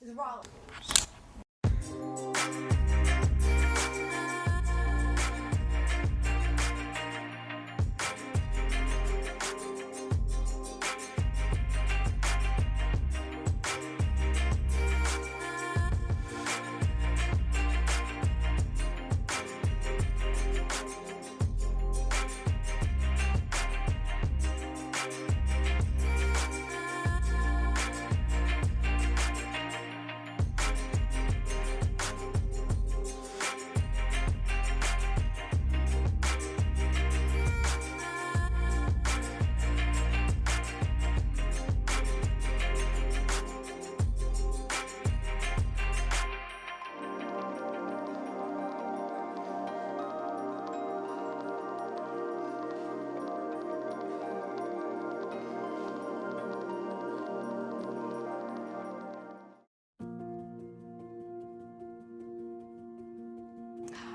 is Raleigh.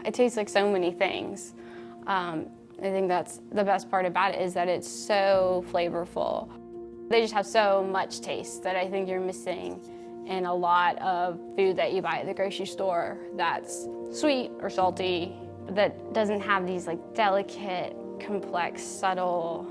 It tastes like so many things. I think that's the best part about it, is that it's so flavorful. They just have so much taste that I think you're missing in a lot of food that you buy at the grocery store that's sweet or salty, that doesn't have these like delicate, complex, subtle,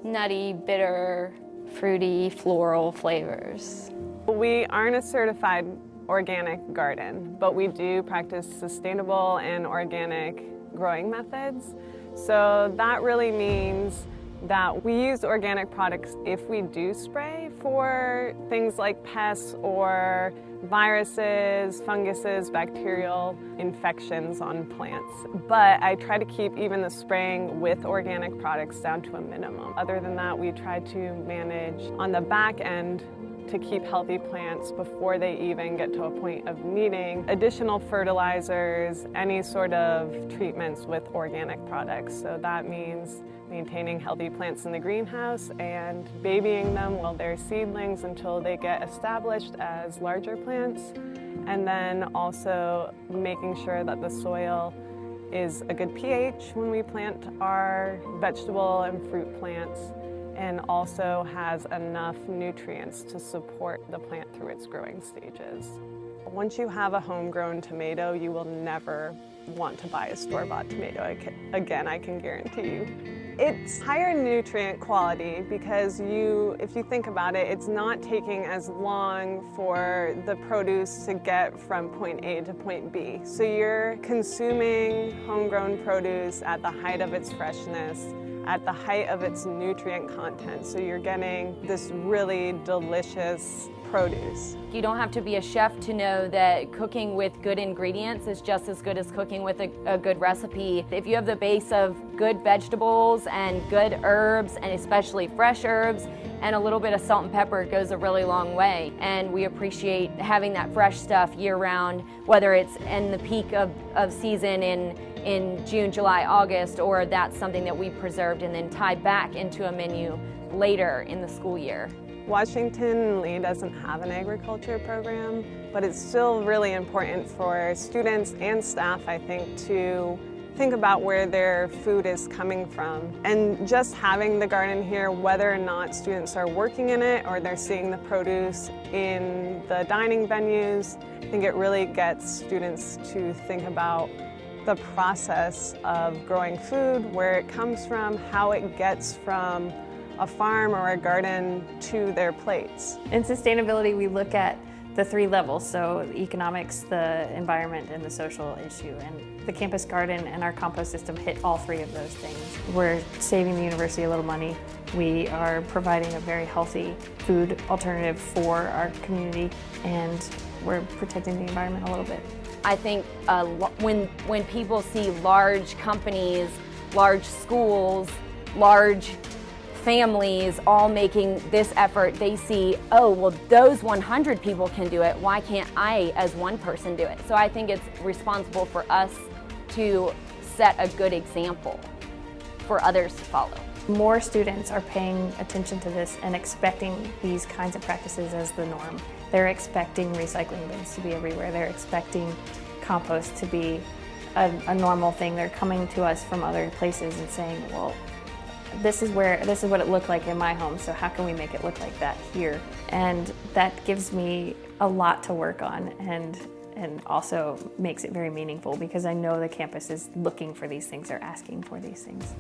nutty, bitter, fruity, floral flavors. We aren't a certified organic garden, but we do practice sustainable and organic growing methods. So that really means that we use organic products if we do spray for things like pests or viruses, funguses, bacterial infections on plants. But I try to keep even the spraying with organic products down to a minimum. Other than that, we try to manage on the back end to keep healthy plants before they even get to a point of needing additional fertilizers, any sort of treatments with organic products. So that means maintaining healthy plants in the greenhouse and babying them while they're seedlings until they get established as larger plants, and then also making sure that the soil is a good pH when we plant our vegetable and fruit plants, and also has enough nutrients to support the plant through its growing stages. Once you have a homegrown tomato, you will never want to buy a store-bought tomato again, I can guarantee you. It's higher nutrient quality because if you think about it, it's not taking as long for the produce to get from point A to point B. So you're consuming homegrown produce at the height of its freshness, at the height of its nutrient content. So you're getting this really delicious produce. You don't have to be a chef to know that cooking with good ingredients is just as good as cooking with a good recipe. If you have the base of good vegetables and good herbs, and especially fresh herbs, and a little bit of salt and pepper, it goes a really long way. And we appreciate having that fresh stuff year-round, whether it's in the peak of season in June, July, August, or that's something that we preserved and then tied back into a menu later in the school year. Washington Lee doesn't have an agriculture program, but it's still really important for students and staff, I think, to think about where their food is coming from. And just having the garden here, whether or not students are working in it or they're seeing the produce in the dining venues, I think it really gets students to think about the process of growing food, where it comes from, how it gets from a farm or a garden to their plates. In sustainability, we look at the three levels, so the economics, the environment, and the social issue. And the campus garden and our compost system hit all three of those things. We're saving the university a little money. We are providing a very healthy food alternative for our community, and we're protecting the environment a little bit. I think when people see large companies, large schools, large families all making this effort, they see, oh, well, those 100 people can do it. Why can't I, as one person, do it? So I think it's responsible for us to set a good example for others to follow. More students are paying attention to this and expecting these kinds of practices as the norm. They're expecting recycling bins to be everywhere. They're expecting compost to be a normal thing. They're coming to us from other places and saying, well, this is what it looked like in my home, so how can we make it look like that here? And that gives me a lot to work on, and also makes it very meaningful because I know the campus is looking for these things, they're asking for these things.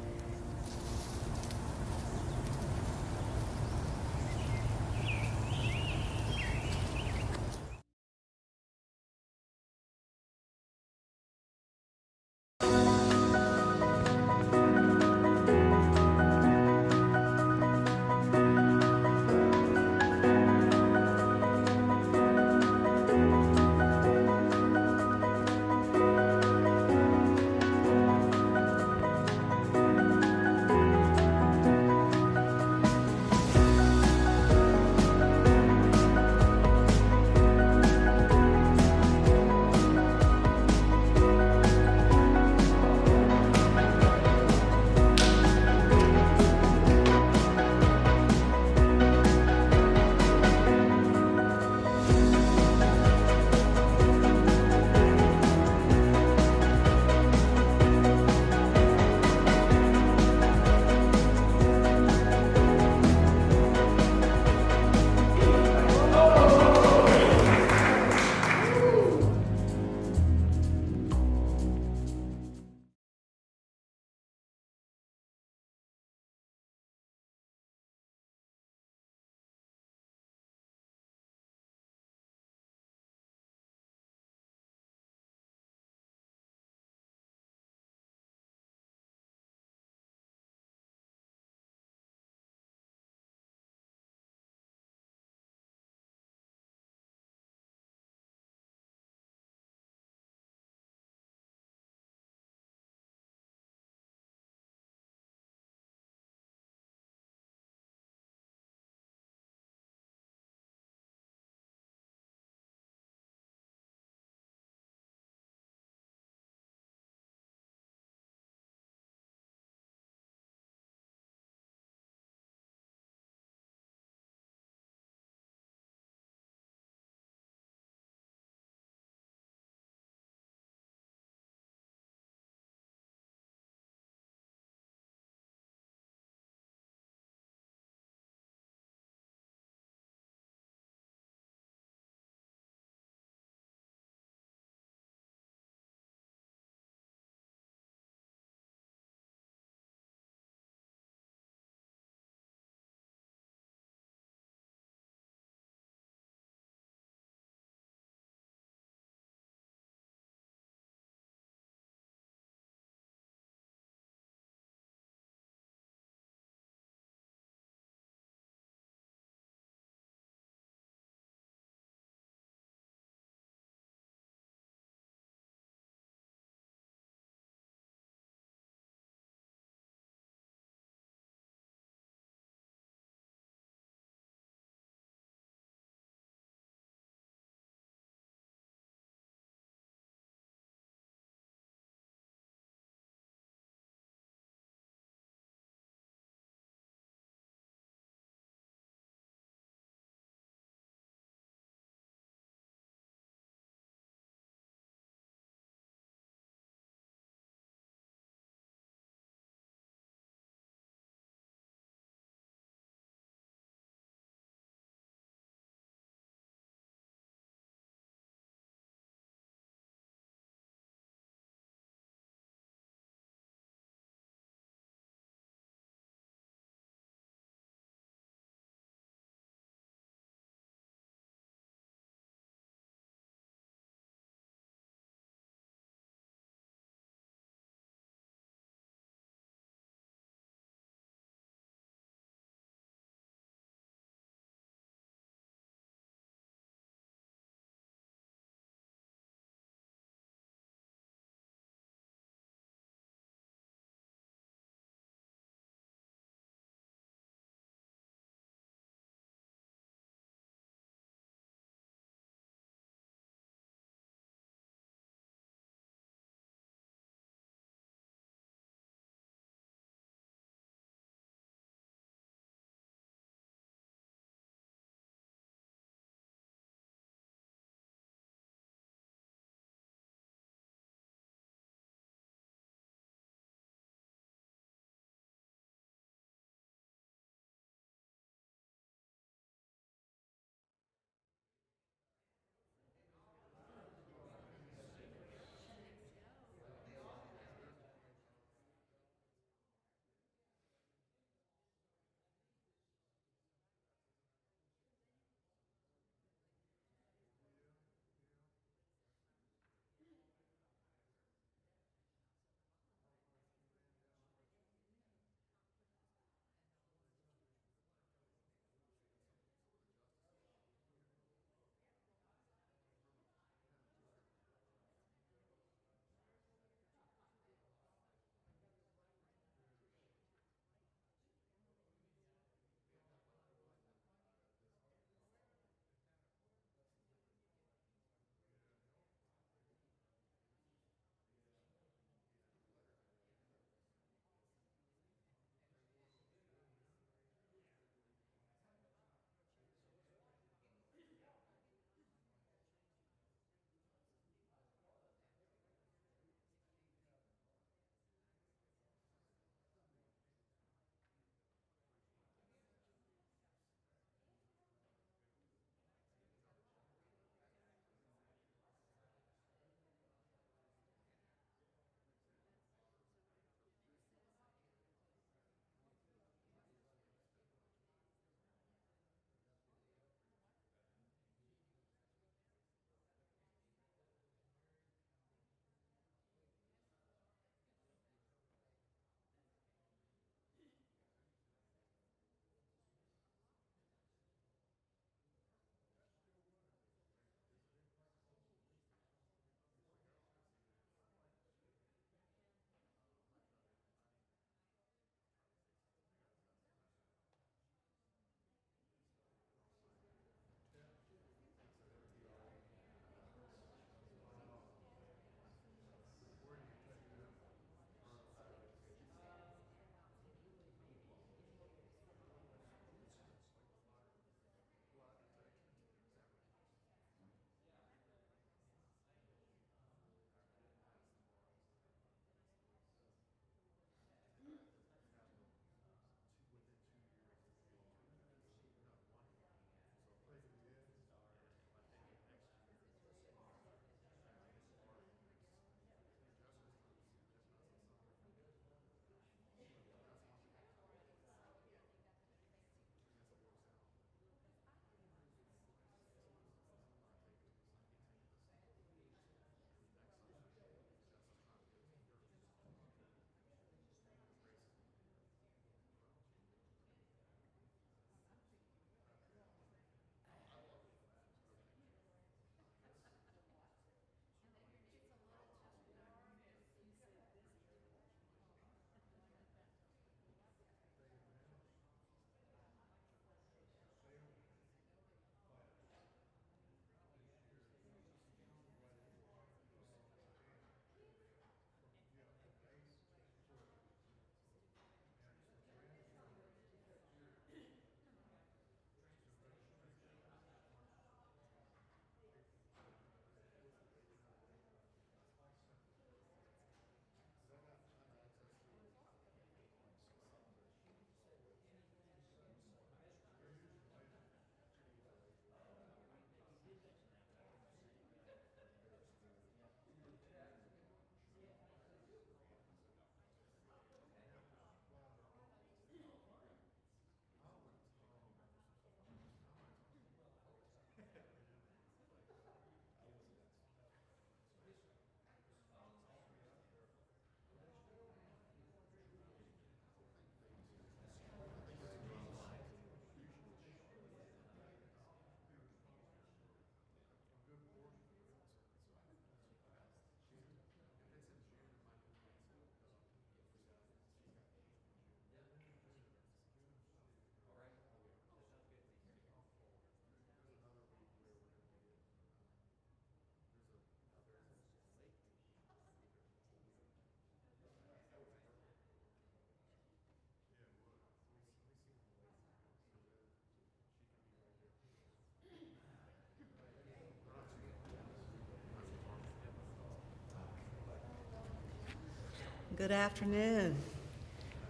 Good afternoon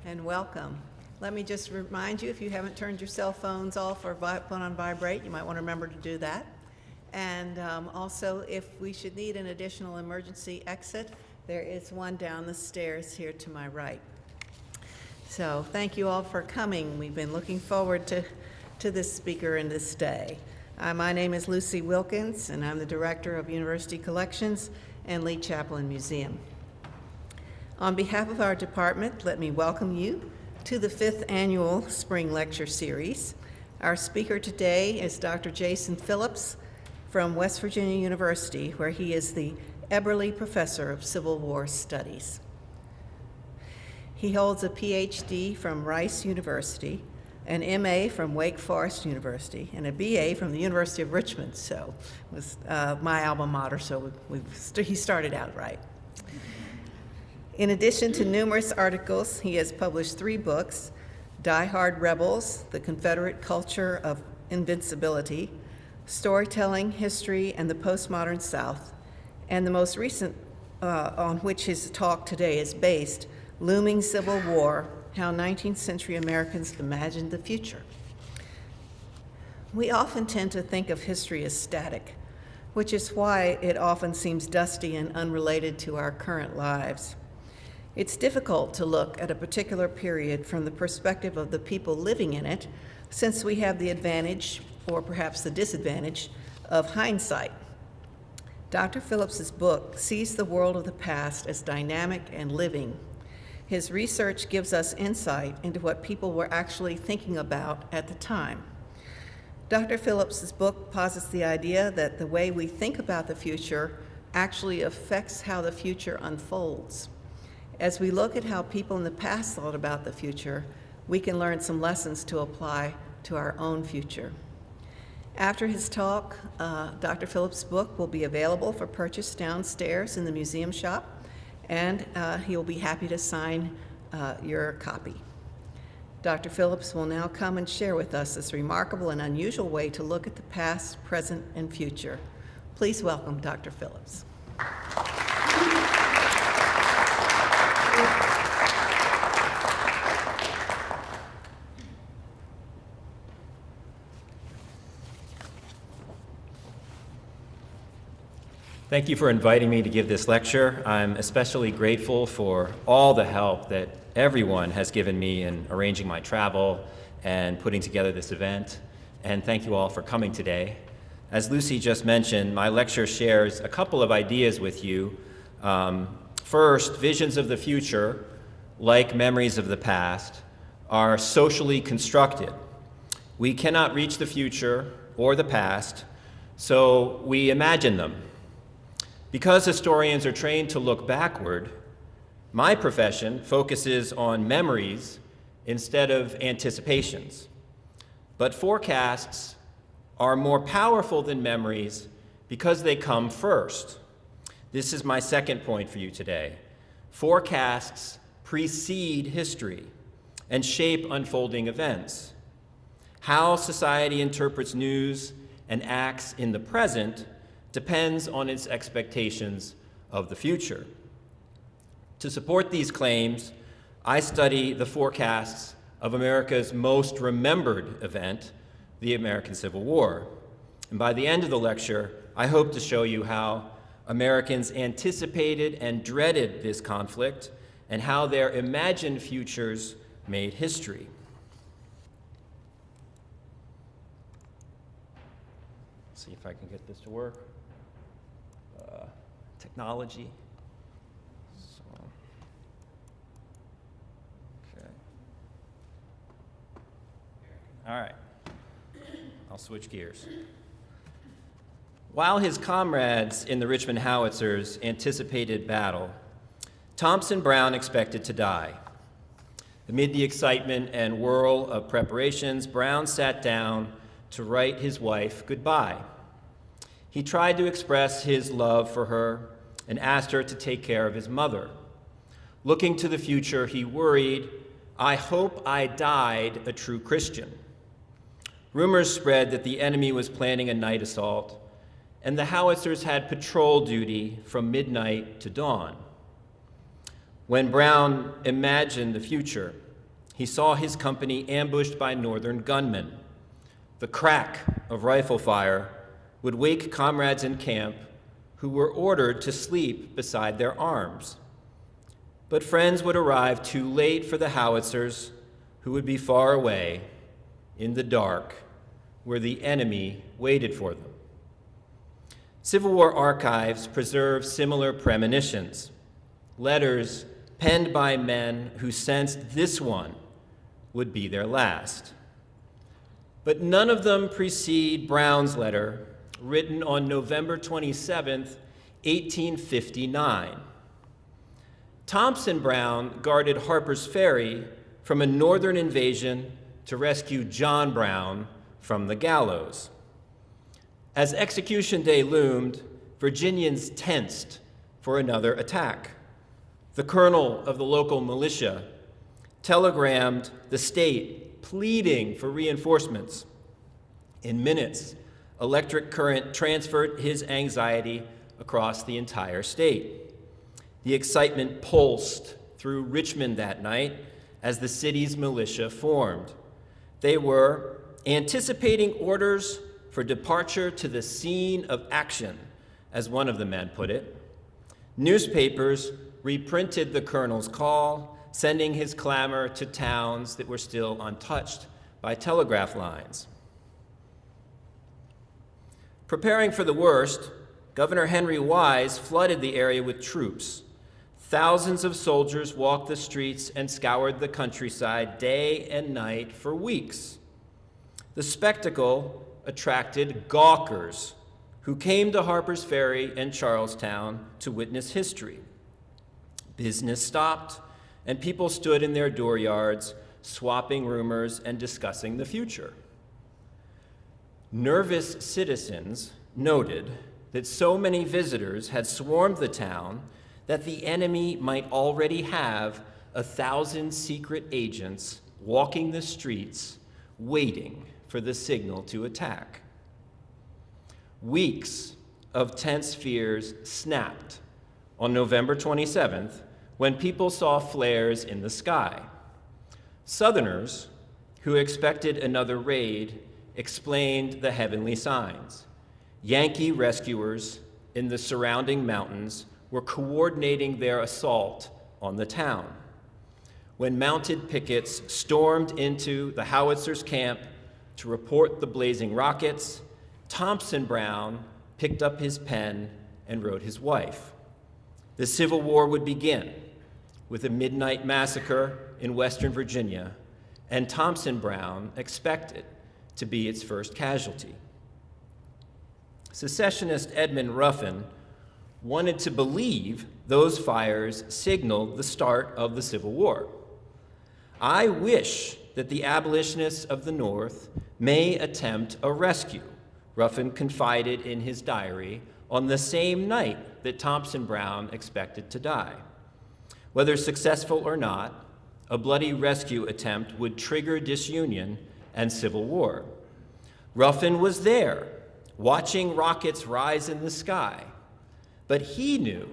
and welcome. Let me just remind you, if you haven't turned your cell phones off or put on vibrate, you might want to remember to do that. And also, if we should need an additional emergency exit, there is one down the stairs here to my right. So thank you all for coming. We've been looking forward to this speaker and this day. My name is Lucy Wilkins, and I'm the Director of University Collections and Lead Chaplain Museum. On behalf of our department, let me welcome you to the 5th Annual Spring Lecture Series. Our speaker today is Dr. Jason Phillips from West Virginia University, where he is the Eberly Professor of Civil War Studies. He holds a PhD from Rice University, an MA from Wake Forest University, and a BA from the University of Richmond. So it was my alma mater, so he started out right. In addition to numerous articles, he has published 3 books: Die Hard Rebels, The Confederate Culture of Invincibility, Storytelling, History, and the Postmodern South, and the most recent on which his talk today is based, Looming Civil War, How 19th-Century Americans Imagined the Future. We often tend to think of history as static, which is why it often seems dusty and unrelated to our current lives. It's difficult to look at a particular period from the perspective of the people living in it, since we have the advantage, or perhaps the disadvantage, of hindsight. Dr. Phillips's book sees the world of the past as dynamic and living. His research gives us insight into what people were actually thinking about at the time. Dr. Phillips's book posits the idea that the way we think about the future actually affects how the future unfolds. As we look at how people in the past thought about the future, we can learn some lessons to apply to our own future. After his talk, Dr. Phillips' book will be available for purchase downstairs in the museum shop, and he'll be happy to sign your copy. Dr. Phillips will now come and share with us this remarkable and unusual way to look at the past, present, and future. Please welcome Dr. Phillips. Thank you for inviting me to give this lecture. I'm especially grateful for all the help that everyone has given me in arranging my travel and putting together this event. And thank you all for coming today. As Lucy just mentioned, my lecture shares a couple of ideas with you. First, visions of the future, like memories of the past, are socially constructed. We cannot reach the future or the past, so we imagine them. Because historians are trained to look backward, my profession focuses on memories instead of anticipations. But forecasts are more powerful than memories because they come first. This is my second point for you today. Forecasts precede history and shape unfolding events. How society interprets news and acts in the present depends on its expectations of the future. To support these claims, I study the forecasts of America's most remembered event, the American Civil War. And by the end of the lecture, I hope to show you how Americans anticipated and dreaded this conflict and how their imagined futures made history. Let's see if I can get this to work. Technology. Okay. All right. I'll switch gears. While his comrades in the Richmond Howitzers anticipated battle, Thompson Brown expected to die. Amid the excitement and whirl of preparations, Brown sat down to write his wife goodbye. He tried to express his love for her and asked her to take care of his mother. Looking to the future, he worried, "I hope I died a true Christian." Rumors spread that the enemy was planning a night assault, and the Howitzers had patrol duty from midnight to dawn. When Brown imagined the future, he saw his company ambushed by Northern gunmen. The crack of rifle fire would wake comrades in camp who were ordered to sleep beside their arms. But friends would arrive too late for the howitzers, who would be far away in the dark where the enemy waited for them. Civil War archives preserve similar premonitions, letters penned by men who sensed this one would be their last. But none of them precede Brown's letter, written on November 27th, 1859. Thompson Brown guarded Harper's Ferry from a northern invasion to rescue John Brown from the gallows. As execution day loomed, Virginians tensed for another attack. The colonel of the local militia telegrammed the state pleading for reinforcements. In minutes, electric current transferred his anxiety across the entire state. The excitement pulsed through Richmond that night as the city's militia formed. They were anticipating orders for departure to the scene of action, as one of the men put it. Newspapers reprinted the colonel's call, sending his clamor to towns that were still untouched by telegraph lines. Preparing for the worst, Governor Henry Wise flooded the area with troops. Thousands of soldiers walked the streets and scoured the countryside day and night for weeks. The spectacle attracted gawkers who came to Harper's Ferry and Charlestown to witness history. Business stopped, and people stood in their dooryards, swapping rumors and discussing the future. Nervous citizens noted that so many visitors had swarmed the town that the enemy might already have 1,000 secret agents walking the streets, waiting for the signal to attack. Weeks of tense fears snapped on November 27th when people saw flares in the sky. Southerners, who expected another raid, explained the heavenly signs. Yankee rescuers in the surrounding mountains were coordinating their assault on the town. When mounted pickets stormed into the howitzers' camp to report the blazing rockets, Thompson Brown picked up his pen and wrote his wife. The Civil War would begin with a midnight massacre in Western Virginia, and Thompson Brown expected to be its first casualty. Secessionist Edmund Ruffin wanted to believe those fires signaled the start of the Civil War. I wish that the abolitionists of the North may attempt a rescue, Ruffin confided in his diary on the same night that Thompson Brown expected to die. Whether successful or not, a bloody rescue attempt would trigger disunion and civil war. Ruffin was there, watching rockets rise in the sky, but he knew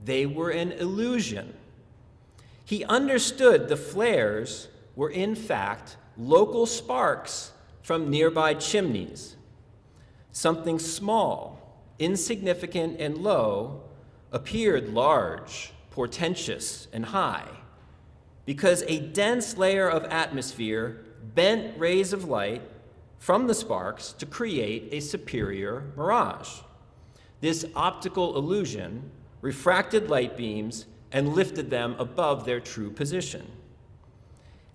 they were an illusion. He understood the flares were in fact local sparks from nearby chimneys. Something small, insignificant, and low appeared large, portentous, and high, because a dense layer of atmosphere bent rays of light from the sparks to create a superior mirage. This optical illusion refracted light beams and lifted them above their true position.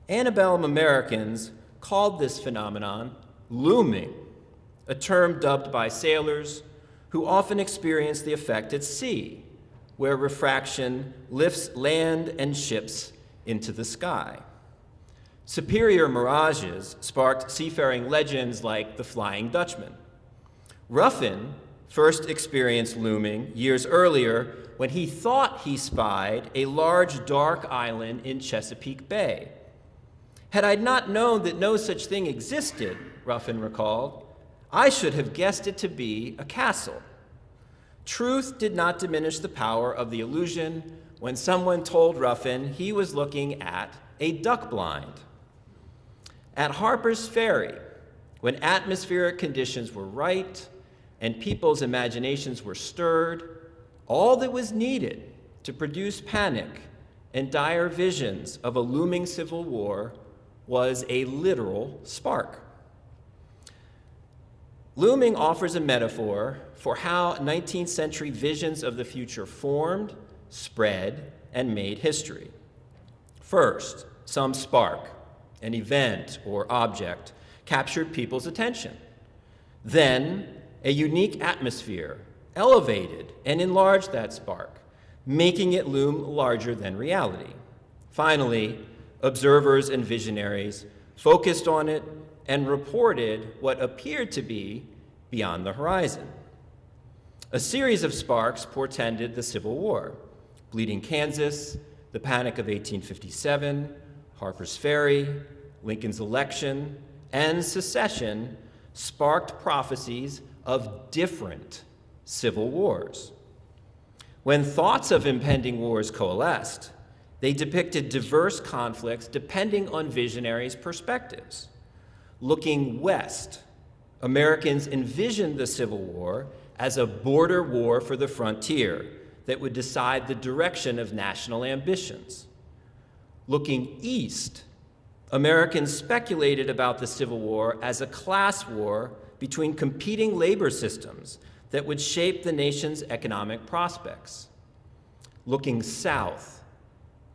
Antebellum Americans called this phenomenon looming, a term dubbed by sailors who often experience the effect at sea, where refraction lifts land and ships into the sky. Superior mirages sparked seafaring legends like the Flying Dutchman. Ruffin first experienced looming years earlier when he thought he spied a large dark island in Chesapeake Bay. Had I not known that no such thing existed, Ruffin recalled, I should have guessed it to be a castle. Truth did not diminish the power of the illusion when someone told Ruffin he was looking at a duck blind. At Harper's Ferry, when atmospheric conditions were right and people's imaginations were stirred, all that was needed to produce panic and dire visions of a looming civil war was a literal spark. Looming offers a metaphor for how 19th century visions of the future formed, spread, and made history. First, some spark, an event or object, captured people's attention. Then, a unique atmosphere elevated and enlarged that spark, making it loom larger than reality. Finally, observers and visionaries focused on it and reported what appeared to be beyond the horizon. A series of sparks portended the Civil War: Bleeding Kansas, the Panic of 1857, Harper's Ferry, Lincoln's election, and secession sparked prophecies of different civil wars. When thoughts of impending wars coalesced, they depicted diverse conflicts depending on visionaries' perspectives. Looking west, Americans envisioned the Civil War as a border war for the frontier that would decide the direction of national ambitions. Looking east, Americans speculated about the Civil War as a class war between competing labor systems that would shape the nation's economic prospects. Looking south,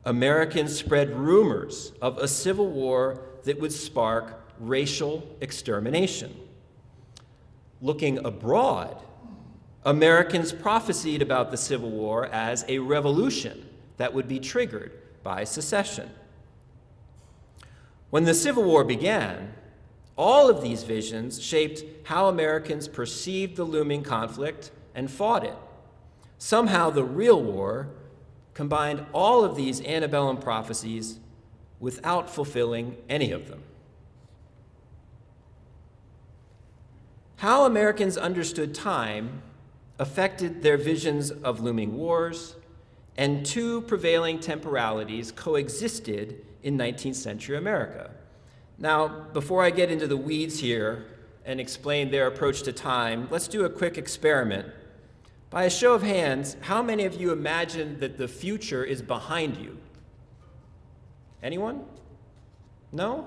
Americans spread rumors of a civil war that would spark racial extermination. Looking abroad, Americans prophesied about the Civil War as a revolution that would be triggered by secession. When the Civil War began, all of these visions shaped how Americans perceived the looming conflict and fought it. Somehow the real war combined all of these antebellum prophecies without fulfilling any of them. How Americans understood time affected their visions of looming wars, and two prevailing temporalities coexisted in 19th century America. Now, before I get into the weeds here and explain their approach to time, let's do a quick experiment. By a show of hands, how many of you imagine that the future is behind you? Anyone? No?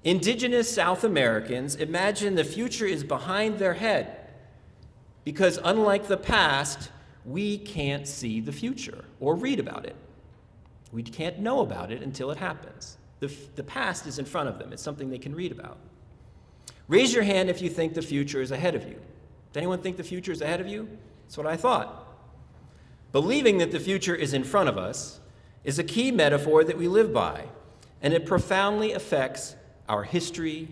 Indigenous South Americans imagine the future is behind their head because, unlike the past, we can't see the future or read about it. We can't know about it until it happens. The past is in front of them. It's something they can read about. Raise your hand if you think the future is ahead of you. Does anyone think the future is ahead of you? That's what I thought. Believing that the future is in front of us is a key metaphor that we live by, and it profoundly affects our history,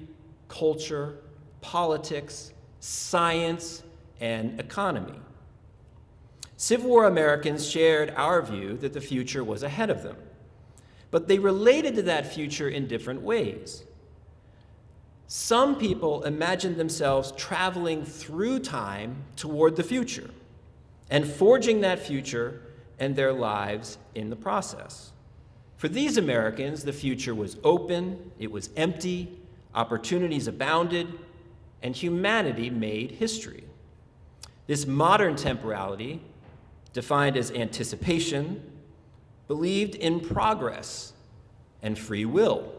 culture, politics, science, and economy. Civil War Americans shared our view that the future was ahead of them, but they related to that future in different ways. Some people imagined themselves traveling through time toward the future and forging that future and their lives in the process. For these Americans, the future was open, it was empty, opportunities abounded, and humanity made history. This modern temporality, defined as anticipation, believed in progress and free will.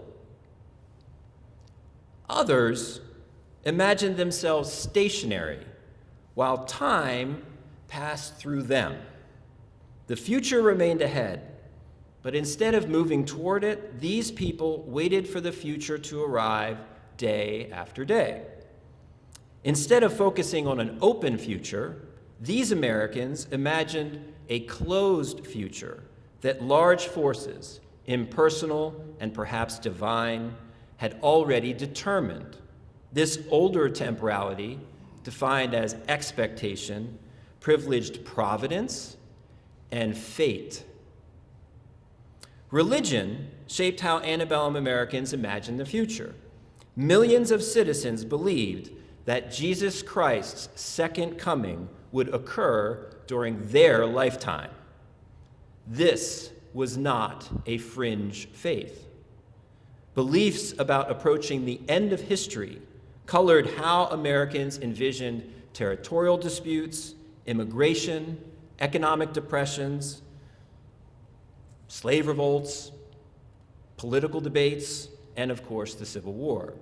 Others imagined themselves stationary while time passed through them. The future remained ahead, but instead of moving toward it, these people waited for the future to arrive day after day. Instead of focusing on an open future, these Americans imagined a closed future that large forces, impersonal and perhaps divine, had already determined. This older temporality, defined as expectation, privileged providence and fate. Religion shaped how antebellum Americans imagined the future. Millions of citizens believed that Jesus Christ's second coming would occur during their lifetime. This was not a fringe faith. Beliefs about approaching the end of history colored how Americans envisioned territorial disputes, immigration, economic depressions, slave revolts, political debates, and of course, the Civil War.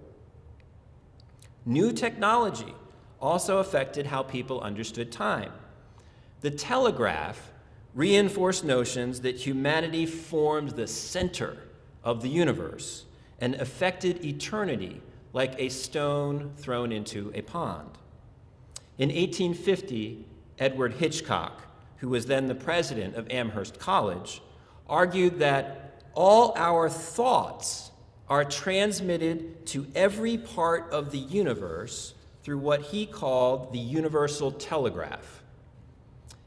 New technology also affected how people understood time. The telegraph reinforced notions that humanity formed the center of the universe and affected eternity like a stone thrown into a pond. In 1850, Edward Hitchcock, who was then the president of Amherst College, argued that all our thoughts are transmitted to every part of the universe through what he called the universal telegraph.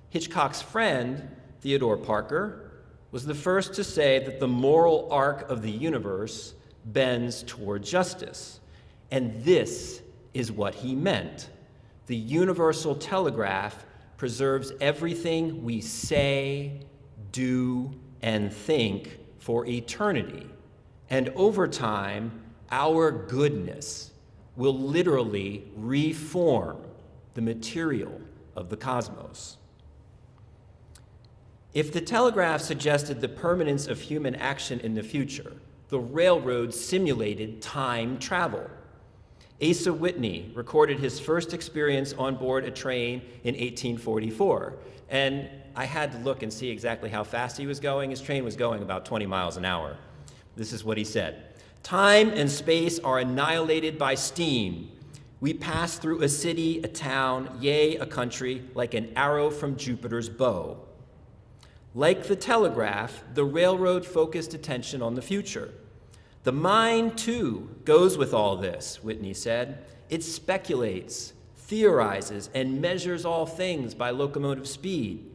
Hitchcock's friend, Theodore Parker, was the first to say that the moral arc of the universe bends toward justice. And this is what he meant. The universal telegraph preserves everything we say, do, and think for eternity. And over time, our goodness will literally reform the material of the cosmos. If the telegraph suggested the permanence of human action in the future, the railroad simulated time travel. Asa Whitney recorded his first experience on board a train in 1844, and I had to look and see exactly how fast he was going. His train was going about 20 miles an hour. This is what he said: "Time and space are annihilated by steam. We pass through a city, a town, yea, a country, like an arrow from Jupiter's bow." Like the telegraph, the railroad focused attention on the future. The mind, too, goes with all this, Whitney said. It speculates, theorizes, and measures all things by locomotive speed.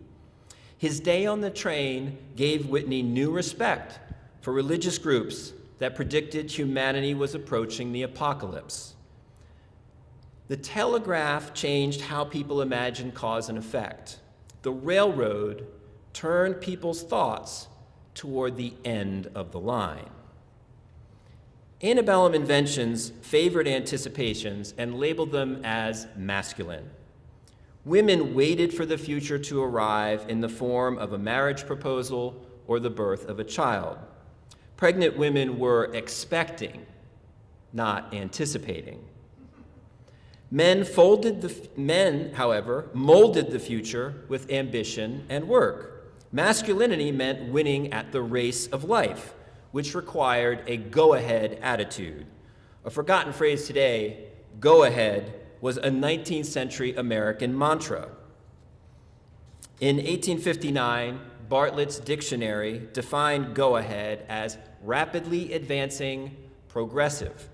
His day on the train gave Whitney new respect for religious groups that predicted humanity was approaching the apocalypse. The telegraph changed how people imagined cause and effect. The railroad turned people's thoughts toward the end of the line. Antebellum inventions favored anticipations and labeled them as masculine. Women waited for the future to arrive in the form of a marriage proposal or the birth of a child. Pregnant women were expecting, not anticipating. Men, however, molded the future with ambition and work. Masculinity meant winning at the race of life, which required a go-ahead attitude. A forgotten phrase today, go ahead, was a 19th-century American mantra. In 1859, Bartlett's dictionary defined go ahead as rapidly advancing progressive,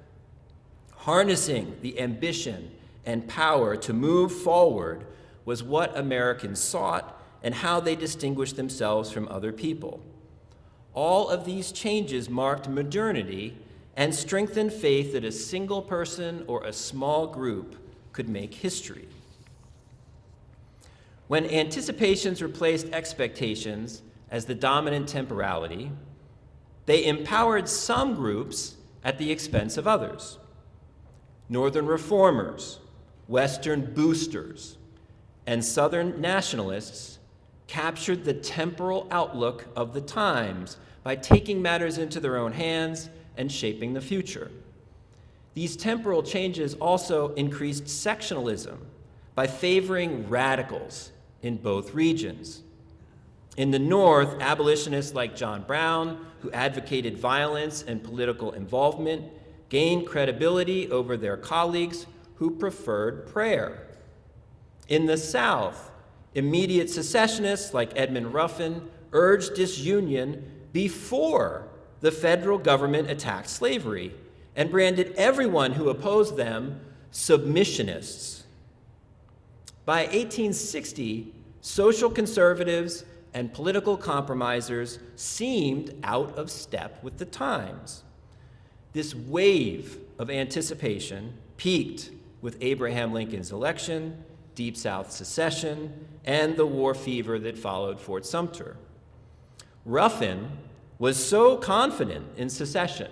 harnessing the ambition and power to move forward was what Americans sought and how they distinguished themselves from other people. All of these changes marked modernity and strengthened faith that a single person or a small group could make history. When anticipations replaced expectations as the dominant temporality, they empowered some groups at the expense of others. Northern reformers, Western boosters, and Southern nationalists captured the temporal outlook of the times by taking matters into their own hands and shaping the future. These temporal changes also increased sectionalism by favoring radicals in both regions. In the North, abolitionists like John Brown, who advocated violence and political involvement, gained credibility over their colleagues who preferred prayer. In the South, immediate secessionists like Edmund Ruffin urged disunion before the federal government attacked slavery and branded everyone who opposed them submissionists. By 1860, social conservatives and political compromisers seemed out of step with the times. This wave of anticipation peaked with Abraham Lincoln's election, Deep South secession, and the war fever that followed Fort Sumter. Ruffin was so confident in secession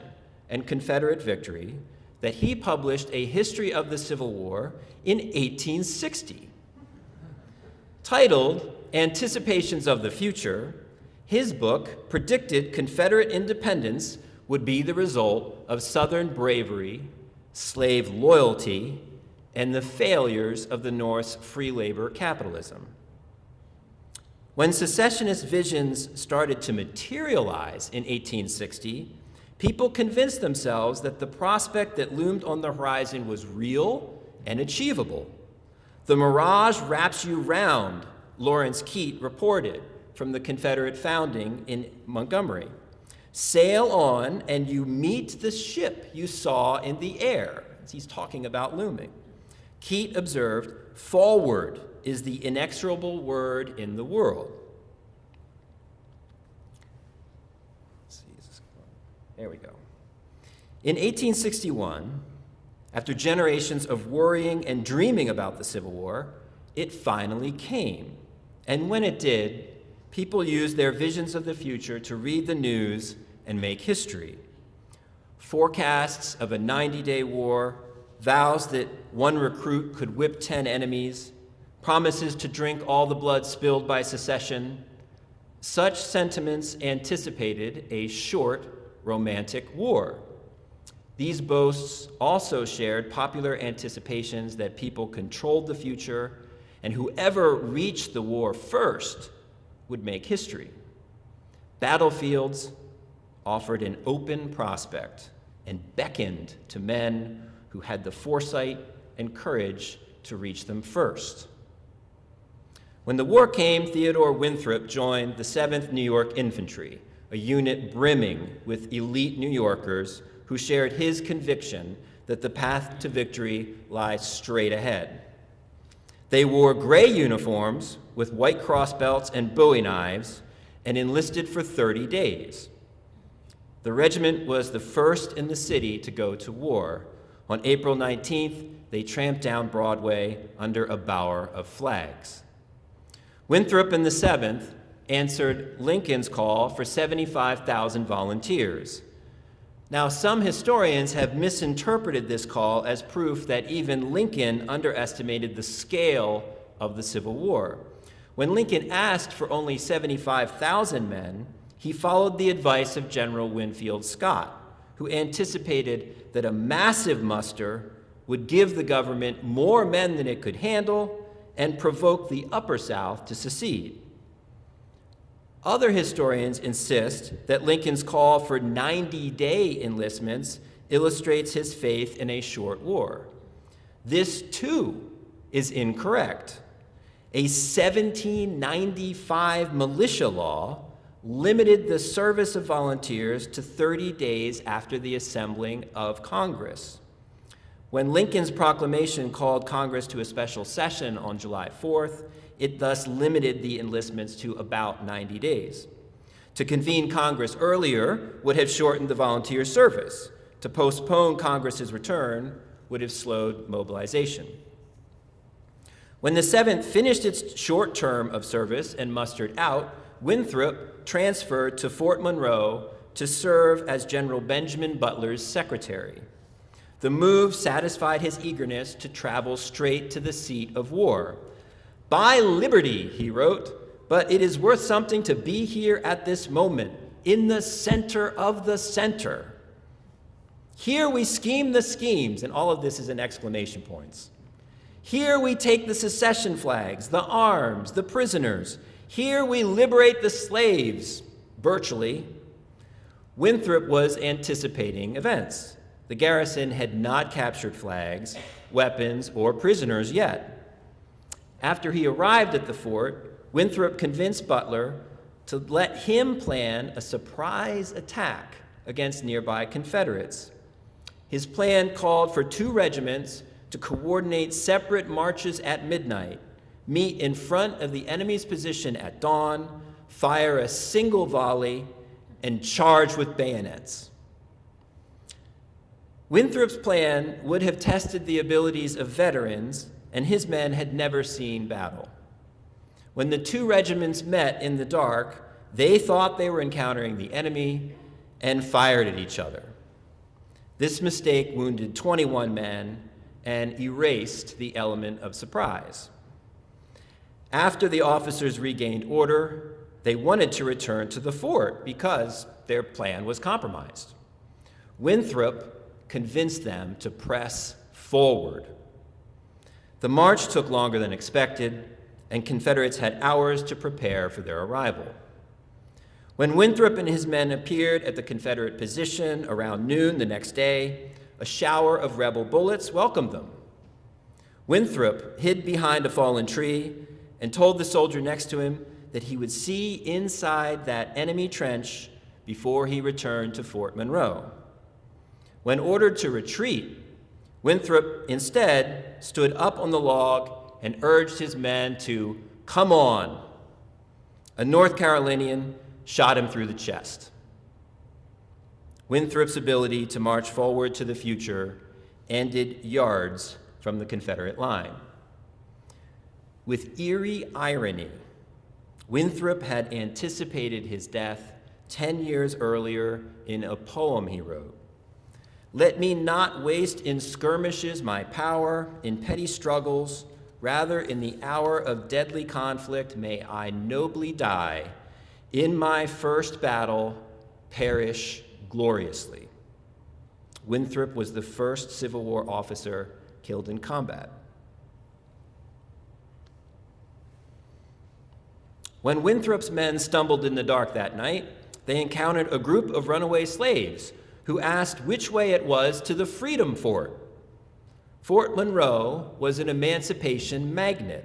and Confederate victory that he published a history of the Civil War in 1860. Titled Anticipations of the Future, his book predicted Confederate independence would be the result of Southern bravery, slave loyalty, and the failures of the North's free labor capitalism. When secessionist visions started to materialize in 1860, people convinced themselves that the prospect that loomed on the horizon was real and achievable. The mirage wraps you round, Lawrence Keat reported from the Confederate founding in Montgomery. Sail on and you meet the ship you saw in the air. He's talking about looming. Keat observed, forward is the inexorable word in the world. There we go. In 1861, after generations of worrying and dreaming about the Civil War, it finally came. And when it did, people used their visions of the future to read the news and make history. Forecasts of a 90-day war, vows that one recruit could whip 10 enemies, promises to drink all the blood spilled by secession. Such sentiments anticipated a short romantic war. These boasts also shared popular anticipations that people controlled the future, and whoever reached the war first would make history. Battlefields offered an open prospect and beckoned to men who had the foresight and courage to reach them first. When the war came, Theodore Winthrop joined the 7th New York Infantry, a unit brimming with elite New Yorkers who shared his conviction that the path to victory lies straight ahead. They wore gray uniforms with white cross belts and bowie knives and enlisted for 30 days. The regiment was the first in the city to go to war. On April 19th, they tramped down Broadway under a bower of flags. Winthrop and the 7th answered Lincoln's call for 75,000 volunteers. Now, some historians have misinterpreted this call as proof that even Lincoln underestimated the scale of the Civil War. When Lincoln asked for only 75,000 men, he followed the advice of General Winfield Scott, who anticipated that a massive muster would give the government more men than it could handle and provoke the Upper South to secede. Other historians insist that Lincoln's call for 90-day enlistments illustrates his faith in a short war. This, too, is incorrect. A 1795 militia law limited the service of volunteers to 30 days after the assembling of Congress. When Lincoln's proclamation called Congress to a special session on July 4th, it thus limited the enlistments to about 90 days. To convene Congress earlier would have shortened the volunteer service. To postpone Congress's return would have slowed mobilization. When the 7th finished its short term of service and mustered out, Winthrop transferred to Fort Monroe to serve as General Benjamin Butler's secretary. The move satisfied his eagerness to travel straight to the seat of war. "By liberty," he wrote, "but it is worth something to be here at this moment, in the center of the center. Here we scheme the schemes," and all of this is in exclamation points. "Here we take the secession flags, the arms, the prisoners. Here we liberate the slaves," virtually. Winthrop was anticipating events. The garrison had not captured flags, weapons, or prisoners yet. After he arrived at the fort, Winthrop convinced Butler to let him plan a surprise attack against nearby Confederates. His plan called for 2 regiments to coordinate separate marches at midnight, meet in front of the enemy's position at dawn, fire a single volley, and charge with bayonets. Winthrop's plan would have tested the abilities of veterans, and his men had never seen battle. When the 2 regiments met in the dark, they thought they were encountering the enemy and fired at each other. This mistake wounded 21 men and erased the element of surprise. After the officers regained order, they wanted to return to the fort because their plan was compromised. Winthrop convinced them to press forward. The march took longer than expected, and Confederates had hours to prepare for their arrival. When Winthrop and his men appeared at the Confederate position around noon the next day, a shower of rebel bullets welcomed them. Winthrop hid behind a fallen tree and told the soldier next to him that he would see inside that enemy trench before he returned to Fort Monroe. When ordered to retreat, Winthrop instead stood up on the log and urged his men to come on. A North Carolinian shot him through the chest. Winthrop's ability to march forward to the future ended yards from the Confederate line. With eerie irony, Winthrop had anticipated his death 10 years earlier in a poem he wrote. Let me not waste in skirmishes my power, in petty struggles. Rather, in the hour of deadly conflict, may I nobly die. In my first battle, perish gloriously. Winthrop was the first Civil War officer killed in combat. When Winthrop's men stumbled in the dark that night, they encountered a group of runaway slaves who asked which way it was to the Freedom Fort. Fort Monroe was an emancipation magnet,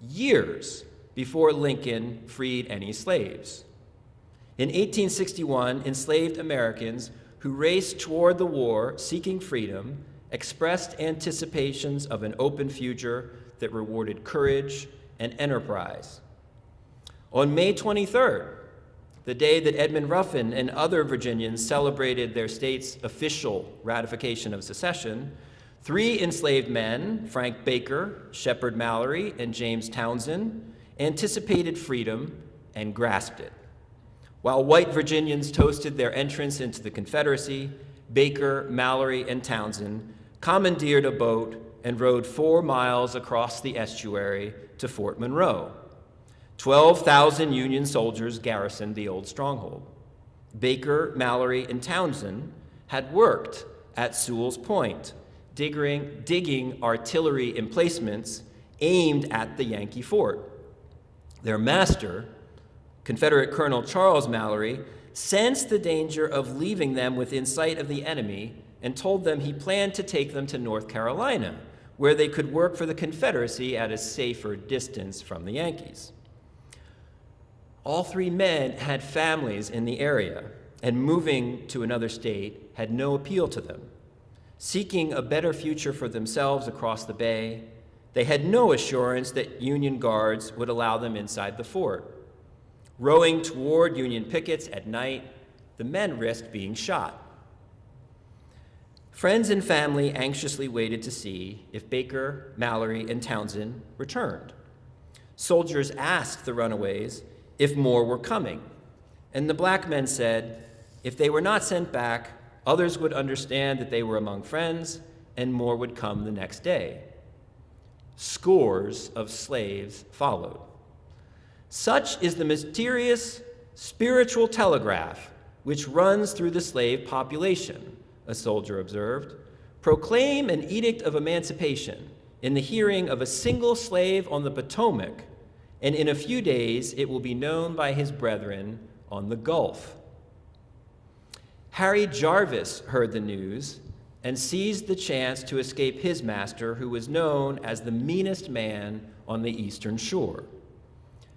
years before Lincoln freed any slaves. In 1861, enslaved Americans who raced toward the war seeking freedom expressed anticipations of an open future that rewarded courage and enterprise. On May 23rd, the day that Edmund Ruffin and other Virginians celebrated their state's official ratification of secession, 3 enslaved men, Frank Baker, Shepard Mallory, and James Townsend, anticipated freedom and grasped it. While white Virginians toasted their entrance into the Confederacy, Baker, Mallory, and Townsend commandeered a boat and rowed 4 miles across the estuary to Fort Monroe. 12,000 Union soldiers garrisoned the old stronghold. Baker, Mallory, and Townsend had worked at Sewell's Point, digging artillery emplacements aimed at the Yankee fort. Their master, Confederate Colonel Charles Mallory, sensed the danger of leaving them within sight of the enemy and told them he planned to take them to North Carolina, where they could work for the Confederacy at a safer distance from the Yankees. All 3 men had families in the area, and moving to another state had no appeal to them. Seeking a better future for themselves across the bay, they had no assurance that Union guards would allow them inside the fort. Rowing toward Union pickets at night, the men risked being shot. Friends and family anxiously waited to see if Baker, Mallory, and Townsend returned. Soldiers asked the runaways if more were coming, and the black men said if they were not sent back, others would understand that they were among friends, and more would come the next day. Scores of slaves followed. Such is the mysterious spiritual telegraph which runs through the slave population, a soldier observed. Proclaim an edict of emancipation in the hearing of a single slave on the Potomac, and in a few days it will be known by his brethren on the Gulf. Harry Jarvis heard the news and seized the chance to escape his master, who was known as the meanest man on the eastern shore.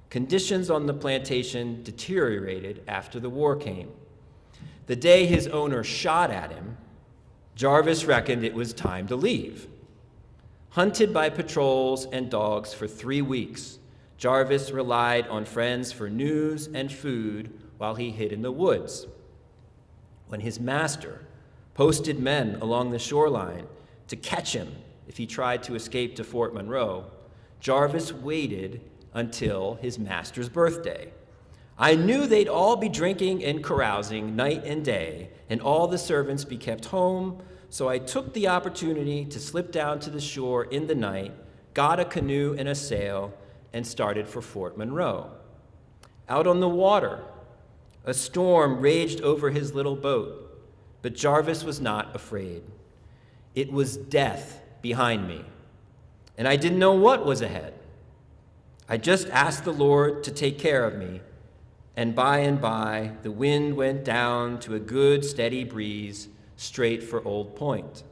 Conditions on the plantation deteriorated after the war came. The day his owner shot at him, Jarvis reckoned it was time to leave. Hunted by patrols and dogs for 3 weeks, Jarvis relied on friends for news and food while he hid in the woods. When his master posted men along the shoreline to catch him if he tried to escape to Fort Monroe, Jarvis waited until his master's birthday. I knew they'd all be drinking and carousing night and day, and all the servants be kept home, so I took the opportunity to slip down to the shore in the night, got a canoe and a sail, and started for Fort Monroe. Out on the water, a storm raged over his little boat, but Jarvis was not afraid. It was death behind me, and I didn't know what was ahead. I just asked the Lord to take care of me, and by, the wind went down to a good, steady breeze straight for Old Point.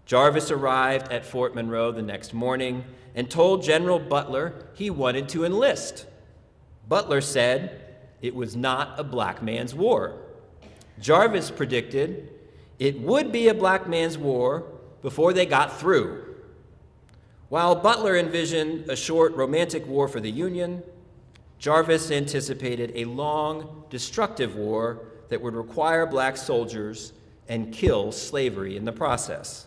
Jarvis arrived at Fort Monroe the next morning and told General Butler he wanted to enlist. Butler said it was not a black man's war. Jarvis predicted it would be a black man's war before they got through. While Butler envisioned a short romantic war for the Union, Jarvis anticipated a long, destructive war that would require black soldiers and kill slavery in the process.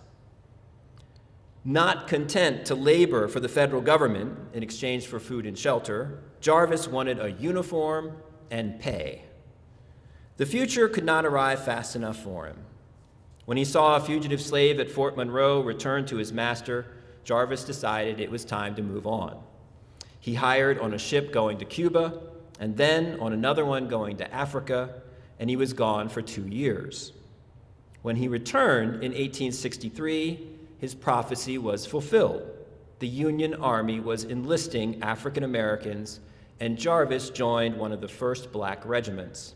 Not content to labor for the federal government in exchange for food and shelter, Jarvis wanted a uniform and pay. The future could not arrive fast enough for him. When he saw a fugitive slave at Fort Monroe return to his master, Jarvis decided it was time to move on. He hired on a ship going to Cuba, and then on another one going to Africa, and he was gone for 2 years. When he returned in 1863, his prophecy was fulfilled. The Union Army was enlisting African Americans, and Jarvis joined one of the first black regiments.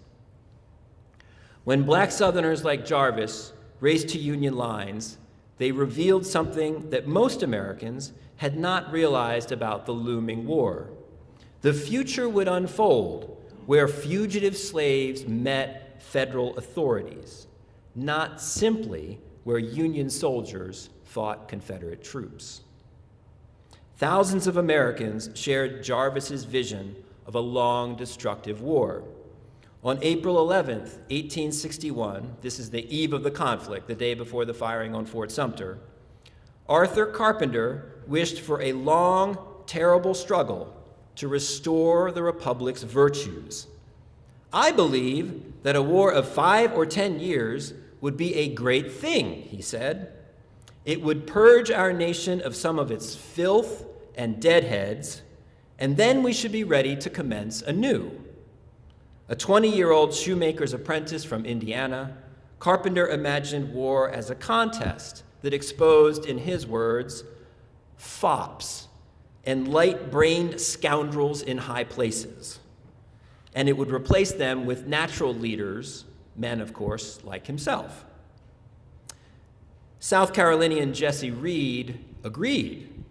When black Southerners like Jarvis raced to Union lines, they revealed something that most Americans had not realized about the looming war. The future would unfold where fugitive slaves met federal authorities, not simply where Union soldiers fought Confederate troops. Thousands of Americans shared Jarvis's vision of a long, destructive war. On April 11th, 1861, this is the eve of the conflict, the day before the firing on Fort Sumter, Arthur Carpenter wished for a long, terrible struggle to restore the Republic's virtues. I believe that a war of 5 or 10 years would be a great thing, he said. It would purge our nation of some of its filth and deadheads, and then we should be ready to commence anew. A 20-year-old shoemaker's apprentice from Indiana, Carpenter imagined war as a contest that exposed, in his words, fops and light-brained scoundrels in high places. And it would replace them with natural leaders, men, of course, like himself. South Carolinian Jesse Reed agreed.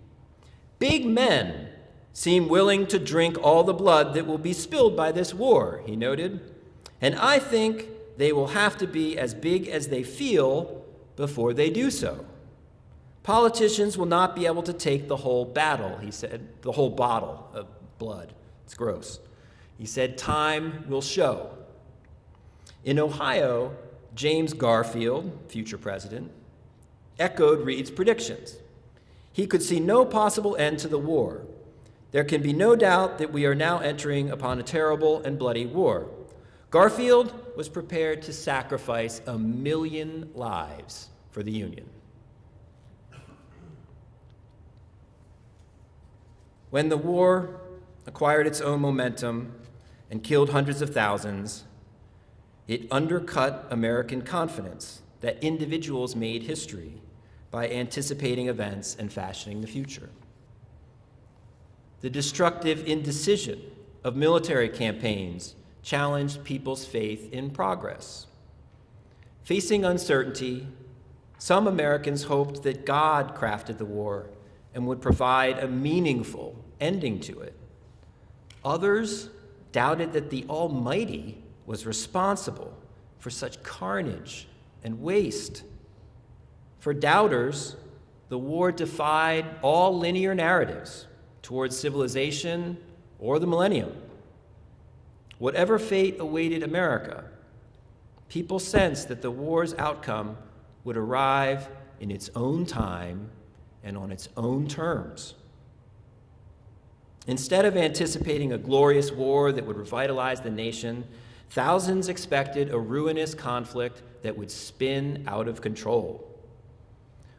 Big men seem willing to drink all the blood that will be spilled by this war, he noted, and I think they will have to be as big as they feel before they do so. Politicians will not be able to take the whole battle, he said, the whole bottle of blood. It's gross. He said, time will show. In Ohio, James Garfield, future president, echoed Reed's predictions. He could see no possible end to the war. There can be no doubt that we are now entering upon a terrible and bloody war. Garfield was prepared to sacrifice 1 million lives for the Union. When the war acquired its own momentum and killed hundreds of thousands, it undercut American confidence that individuals made history by anticipating events and fashioning the future. The destructive indecision of military campaigns challenged people's faith in progress. Facing uncertainty, some Americans hoped that God crafted the war and would provide a meaningful ending to it. Others doubted that the Almighty was responsible for such carnage and waste. For doubters, the war defied all linear narratives towards civilization or the millennium. Whatever fate awaited America, people sensed that the war's outcome would arrive in its own time and on its own terms. Instead of anticipating a glorious war that would revitalize the nation, thousands expected a ruinous conflict that would spin out of control.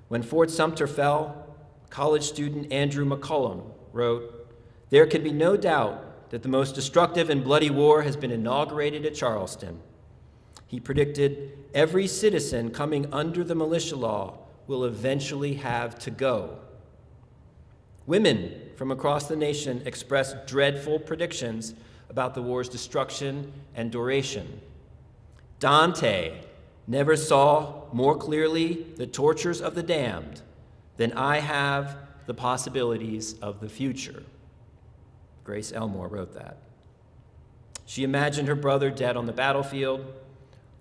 When Fort Sumter fell, college student Andrew McCullum wrote, "There can be no doubt that the most destructive and bloody war has been inaugurated at Charleston." He predicted every citizen coming under the militia law will eventually have to go. Women from across the nation expressed dreadful predictions about the war's destruction and duration. Dante never saw more clearly the tortures of the damned than I have the possibilities of the future. Grace Elmore wrote that. She imagined her brother dead on the battlefield,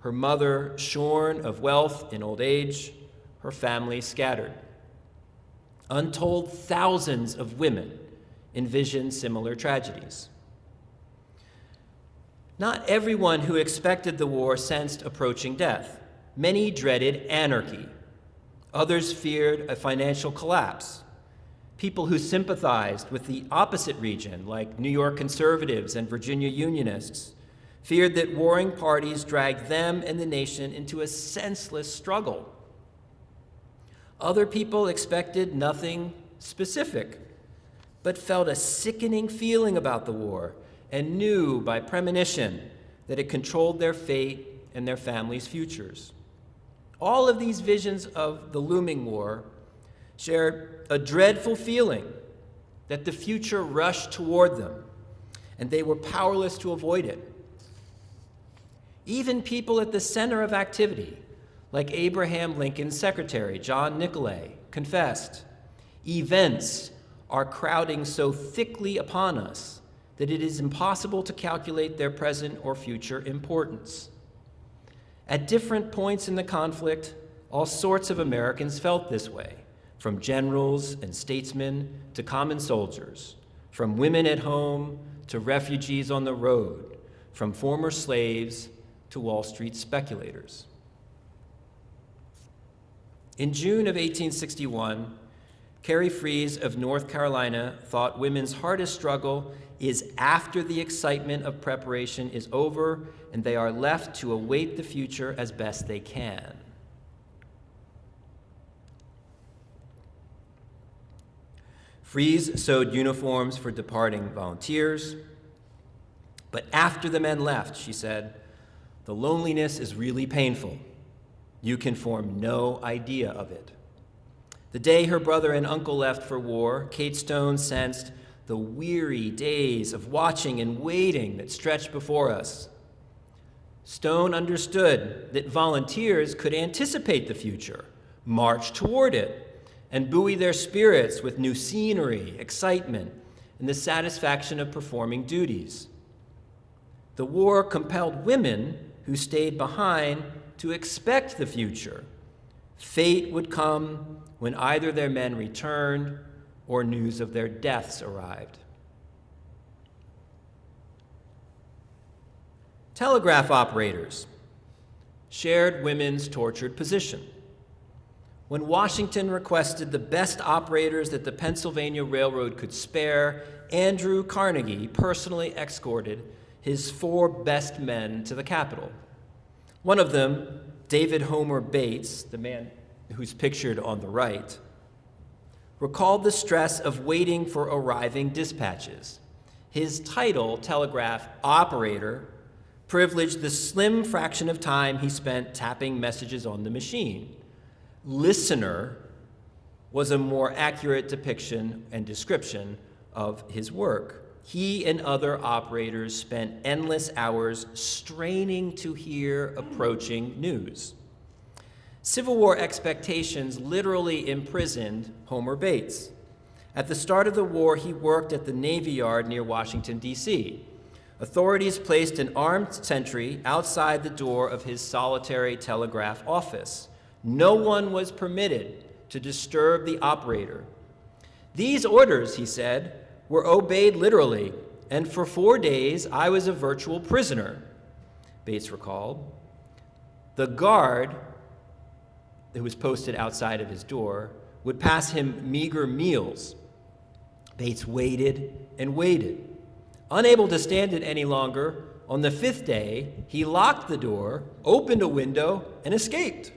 her mother shorn of wealth in old age, her family scattered. Untold thousands of women envisioned similar tragedies. Not everyone who expected the war sensed approaching death. Many dreaded anarchy. Others feared a financial collapse. People who sympathized with the opposite region, like New York conservatives and Virginia unionists, feared that warring parties dragged them and the nation into a senseless struggle. Other people expected nothing specific, but felt a sickening feeling about the war and knew by premonition that it controlled their fate and their families' futures. All of these visions of the looming war shared a dreadful feeling that the future rushed toward them, and they were powerless to avoid it. Even people at the center of activity, like Abraham Lincoln's secretary, John Nicolay, confessed, "Events are crowding so thickly upon us that it is impossible to calculate their present or future importance." At different points in the conflict, all sorts of Americans felt this way, from generals and statesmen to common soldiers, from women at home to refugees on the road, from former slaves to Wall Street speculators. In June of 1861, Carrie Fries of North Carolina thought women's hardest struggle is after the excitement of preparation is over and they are left to await the future as best they can. Fries sewed uniforms for departing volunteers, but after the men left, she said, "The loneliness is really painful. You can form no idea of it." The day her brother and uncle left for war, Kate Stone sensed the weary days of watching and waiting that stretched before us. Stone understood that volunteers could anticipate the future, march toward it, and buoy their spirits with new scenery, excitement, and the satisfaction of performing duties. The war compelled women who stayed behind to expect the future. Fate would come when either their men returned or news of their deaths arrived. Telegraph operators shared women's tortured position. When Washington requested the best operators that the Pennsylvania Railroad could spare, Andrew Carnegie personally escorted his 4 best men to the Capitol. One of them, David Homer Bates, the man who's pictured on the right, recalled the stress of waiting for arriving dispatches. His title, Telegraph Operator, privileged the slim fraction of time he spent tapping messages on the machine. Listener was a more accurate depiction and description of his work. He and other operators spent endless hours straining to hear approaching news. Civil War expectations literally imprisoned Homer Bates. At the start of the war, he worked at the Navy Yard near Washington, D.C. Authorities placed an armed sentry outside the door of his solitary telegraph office. No one was permitted to disturb the operator. "These orders," he said, "were obeyed literally, and for 4 days I was a virtual prisoner," Bates recalled. The guard who was posted outside of his door would pass him meager meals, Bates waited and waited. Unable to stand it any longer, on the 5th day, he locked the door, opened a window, and escaped.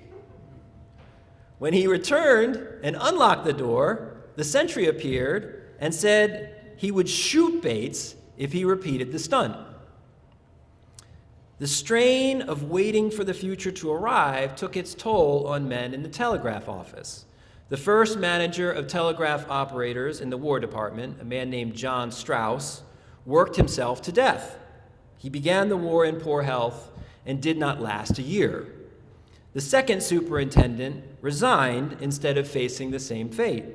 When he returned and unlocked the door, the sentry appeared and said he would shoot Bates if he repeated the stunt. The strain of waiting for the future to arrive took its toll on men in the telegraph office. The first manager of telegraph operators in the War Department, a man named John Strauss, worked himself to death. He began the war in poor health and did not last a year. The second superintendent resigned instead of facing the same fate.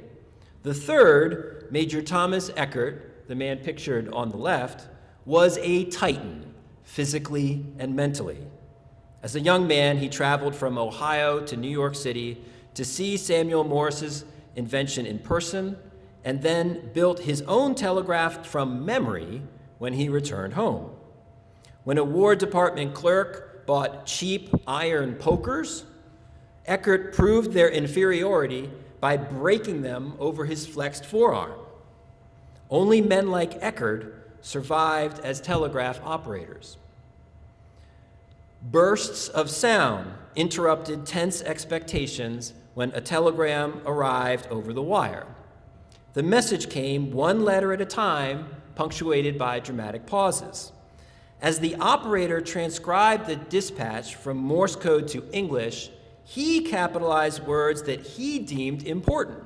The third, Major Thomas Eckert, the man pictured on the left, was a titan, physically and mentally. As a young man, he traveled from Ohio to New York City to see Samuel Morse's invention in person, and then built his own telegraph from memory when he returned home. When a War Department clerk bought cheap iron pokers, Eckert proved their inferiority by breaking them over his flexed forearm. Only men like Eckert survived as telegraph operators. Bursts of sound interrupted tense expectations when a telegram arrived over the wire. The message came one letter at a time, punctuated by dramatic pauses. As the operator transcribed the dispatch from Morse code to English, he capitalized words that he deemed important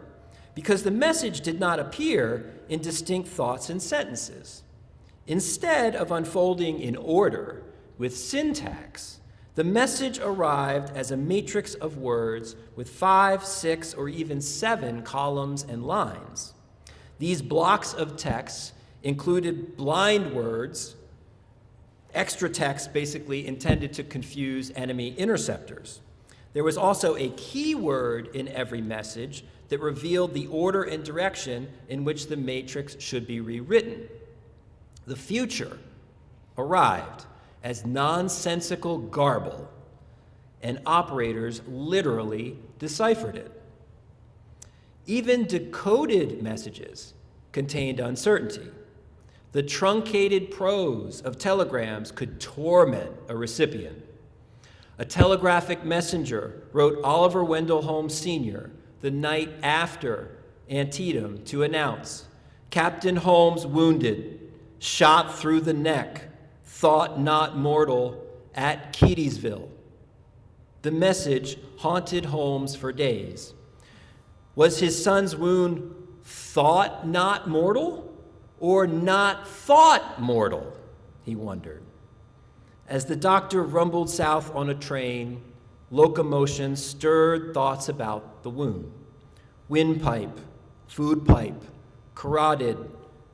because the message did not appear in distinct thoughts and sentences. Instead of unfolding in order with syntax, the message arrived as a matrix of words with 5, 6, or even 7 columns and lines. These blocks of text included blind words, extra text basically intended to confuse enemy interceptors. There was also a key word in every message that revealed the order and direction in which the matrix should be rewritten. The future arrived as nonsensical garble, and operators literally deciphered it. Even decoded messages contained uncertainty. The truncated prose of telegrams could torment a recipient. A telegraphic messenger wrote Oliver Wendell Holmes Sr. the night after Antietam to announce, "Captain Holmes wounded, shot through the neck, thought not mortal, at Keedysville." The message haunted Holmes for days. Was his son's wound thought not mortal or not thought mortal, he wondered. As the doctor rumbled south on a train, locomotion stirred thoughts about the wound. Windpipe, food pipe, carotid,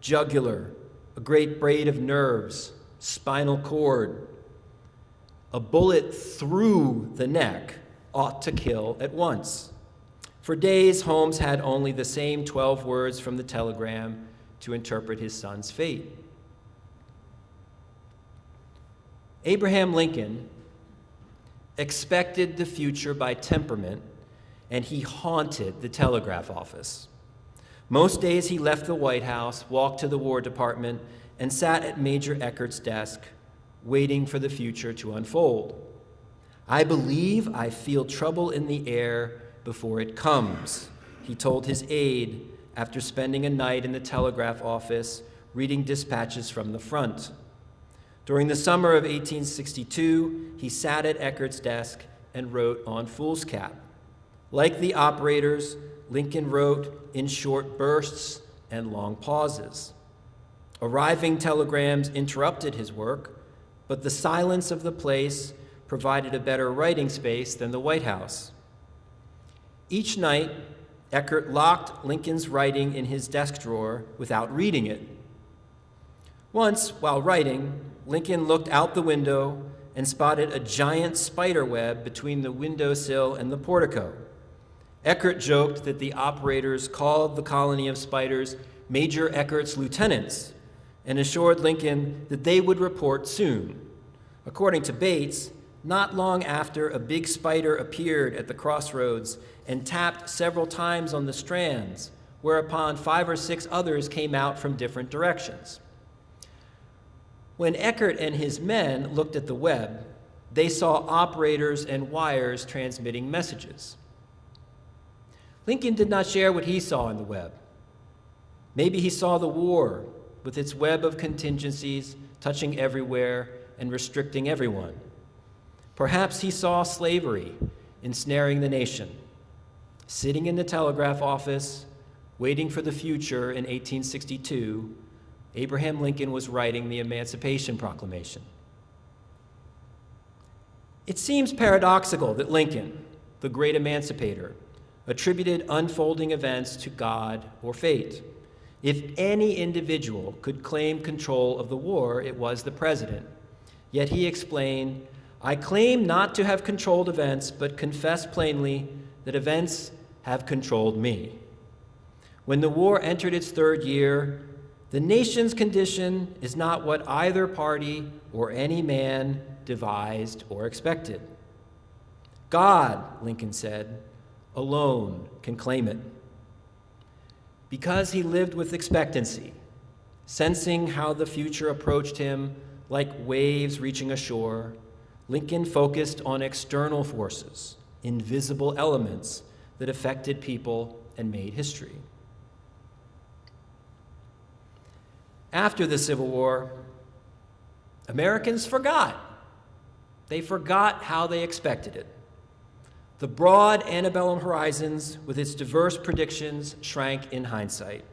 jugular, a great braid of nerves, spinal cord. A bullet through the neck ought to kill at once. For days, Holmes had only the same 12 words from the telegram to interpret his son's fate. Abraham Lincoln expected the future by temperament, and he haunted the telegraph office. Most days he left the White House, walked to the War Department, and sat at Major Eckert's desk, waiting for the future to unfold. "I believe I feel trouble in the air before it comes," he told his aide after spending a night in the telegraph office reading dispatches from the front. During the summer of 1862, he sat at Eckert's desk and wrote on foolscap. Like the operators, Lincoln wrote in short bursts and long pauses. Arriving telegrams interrupted his work, but the silence of the place provided a better writing space than the White House. Each night, Eckert locked Lincoln's writing in his desk drawer without reading it. Once, while writing, Lincoln looked out the window and spotted a giant spider web between the windowsill and the portico. Eckert joked that the operators called the colony of spiders Major Eckert's lieutenants and assured Lincoln that they would report soon. According to Bates, not long after, a big spider appeared at the crossroads and tapped several times on the strands whereupon 5 or 6 others came out from different directions. When Eckert and his men looked at the web, they saw operators and wires transmitting messages. Lincoln did not share what he saw in the web. Maybe he saw the war with its web of contingencies touching everywhere and restricting everyone. Perhaps he saw slavery ensnaring the nation. Sitting in the telegraph office, waiting for the future in 1862, Abraham Lincoln was writing the Emancipation Proclamation. It seems paradoxical that Lincoln, the great emancipator, attributed unfolding events to God or fate. If any individual could claim control of the war, it was the president. Yet he explained, "I claim not to have controlled events, but confess plainly that events have controlled me." When the war entered its 3rd year, the nation's condition is not what either party or any man devised or expected. God, Lincoln said, alone can claim it. Because he lived with expectancy, sensing how the future approached him like waves reaching a shore, Lincoln focused on external forces, invisible elements that affected people and made history. After the Civil War, Americans forgot. They forgot how they expected it. The broad antebellum horizons with its diverse predictions shrank in hindsight.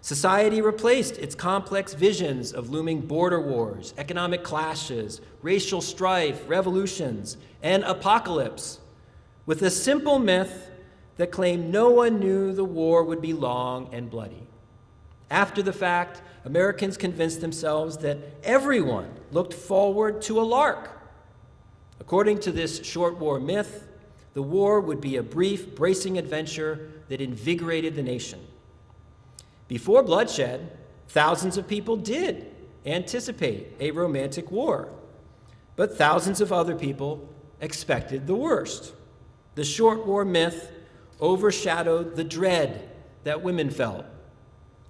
Society replaced its complex visions of looming border wars, economic clashes, racial strife, revolutions, and apocalypse with a simple myth that claimed no one knew the war would be long and bloody. After the fact, Americans convinced themselves that everyone looked forward to a lark. According to this short war myth, the war would be a brief, bracing adventure that invigorated the nation. Before bloodshed, thousands of people did anticipate a romantic war, but thousands of other people expected the worst. The short war myth overshadowed the dread that women felt.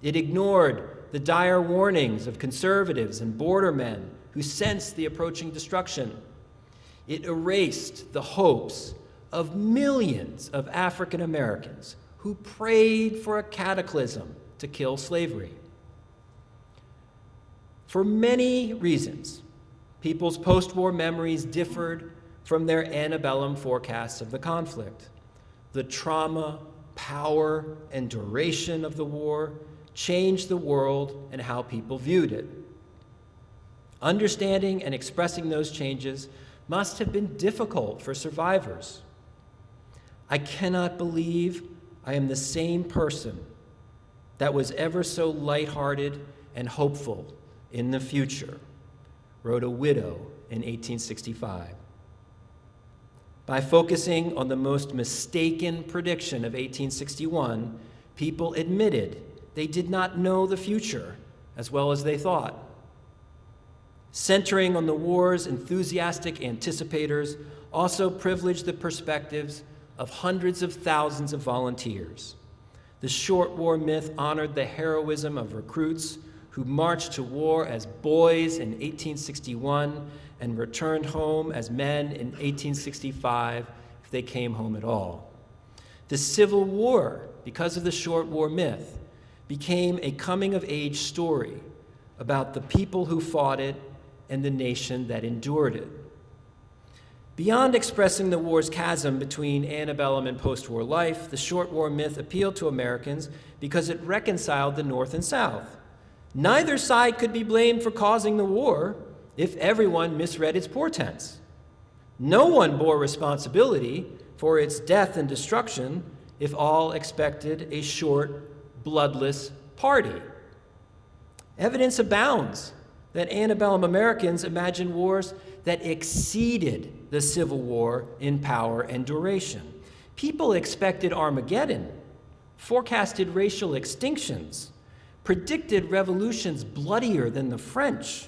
It ignored the dire warnings of conservatives and bordermen who sensed the approaching destruction. It erased the hopes of millions of African Americans who prayed for a cataclysm to kill slavery. For many reasons, people's post-war memories differed from their antebellum forecasts of the conflict. The trauma, power, and duration of the war changed the world and how people viewed it. Understanding and expressing those changes must have been difficult for survivors. I cannot believe I am the same person that was ever so lighthearted and hopeful in the future, wrote a widow in 1865. By focusing on the most mistaken prediction of 1861, people admitted they did not know the future as well as they thought. Centering on the war's enthusiastic anticipators also privileged the perspectives of hundreds of thousands of volunteers. The short war myth honored the heroism of recruits who marched to war as boys in 1861 and returned home as men in 1865 if they came home at all. The Civil War, because of the short war myth, became a coming-of-age story about the people who fought it and the nation that endured it. Beyond expressing the war's chasm between antebellum and post-war life, the short war myth appealed to Americans because it reconciled the North and South. Neither side could be blamed for causing the war if everyone misread its portents. No one bore responsibility for its death and destruction if all expected a short, bloodless party. Evidence abounds that antebellum Americans imagined wars that exceeded the Civil War in power and duration. People expected Armageddon, forecasted racial extinctions, predicted revolutions bloodier than the French,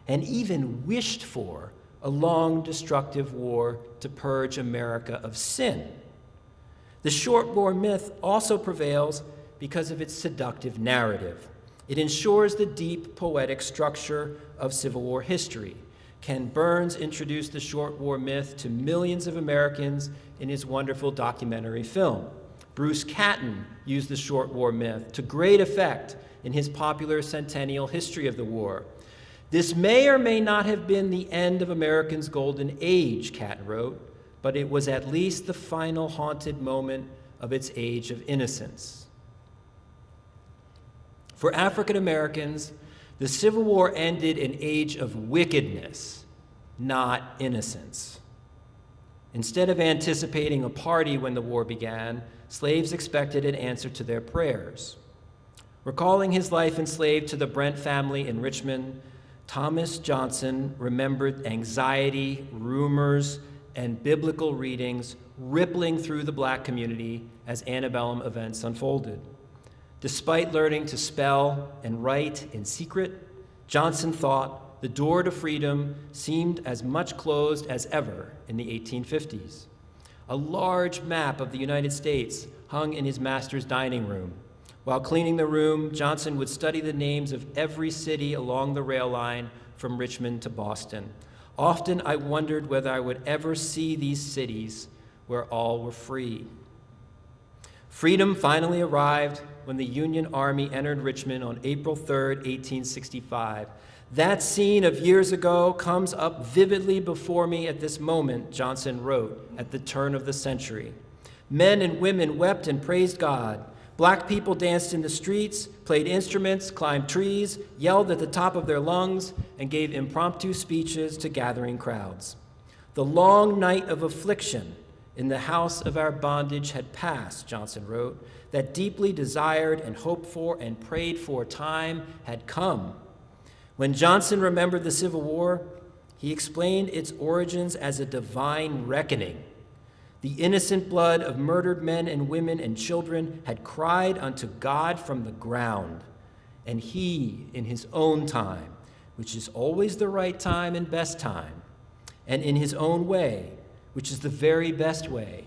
and even wished for a long, destructive war to purge America of sin. The short war myth also prevails because of its seductive narrative. It ensures the deep poetic structure of Civil War history. Ken Burns introduced the short war myth to millions of Americans in his wonderful documentary film. Bruce Catton used the short war myth to great effect in his popular centennial history of the war. This may or may not have been the end of Americans' golden age, Catton wrote, but it was at least the final haunted moment of its age of innocence. For African Americans, the Civil War ended an age of wickedness, not innocence. Instead of anticipating a party when the war began, slaves expected an answer to their prayers. Recalling his life enslaved to the Brent family in Richmond, Thomas Johnson remembered anxiety, rumors, and biblical readings rippling through the black community as antebellum events unfolded. Despite learning to spell and write in secret, Johnson thought the door to freedom seemed as much closed as ever in the 1850s. A large map of the United States hung in his master's dining room. While cleaning the room, Johnson would study the names of every city along the rail line from Richmond to Boston. Often I wondered whether I would ever see these cities where all were free. Freedom finally arrived when the Union Army entered Richmond on April 3rd, 1865. That scene of years ago comes up vividly before me at this moment, Johnson wrote, at the turn of the century. Men and women wept and praised God. Black people danced in the streets, played instruments, climbed trees, yelled at the top of their lungs, and gave impromptu speeches to gathering crowds. The long night of affliction in the house of our bondage had passed, Johnson wrote. That deeply desired and hoped for and prayed for time had come. When Johnson remembered the Civil War, he explained its origins as a divine reckoning. The innocent blood of murdered men and women and children had cried unto God from the ground, and he, in his own time, which is always the right time and best time, and in his own way, which is the very best way,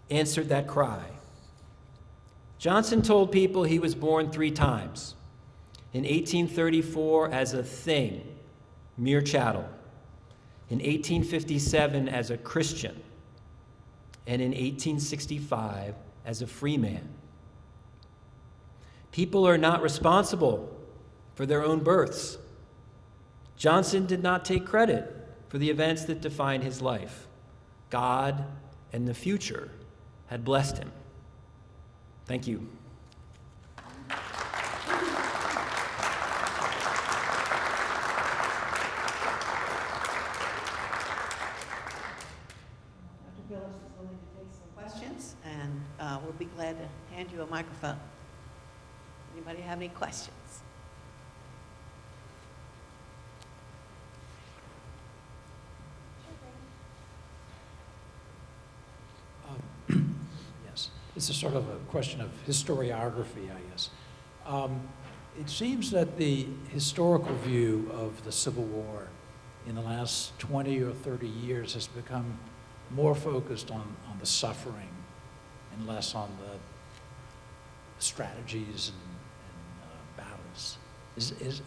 answered that cry. Johnson told people he was born 3 times. In 1834 as a thing, mere chattel. In 1857 as a Christian. And in 1865 as a free man. People are not responsible for their own births. Johnson did not take credit for the events that defined his life. God and the future had blessed him. Thank you. Phillips is willing to take some questions, and we'll be glad to hand you a microphone. Anybody have any questions? Yes, it's a sort of a question of historiography, I guess. It seems that the historical view of the Civil War in the last 20 or 30 years has become more focused on the suffering and less on the strategies and battles.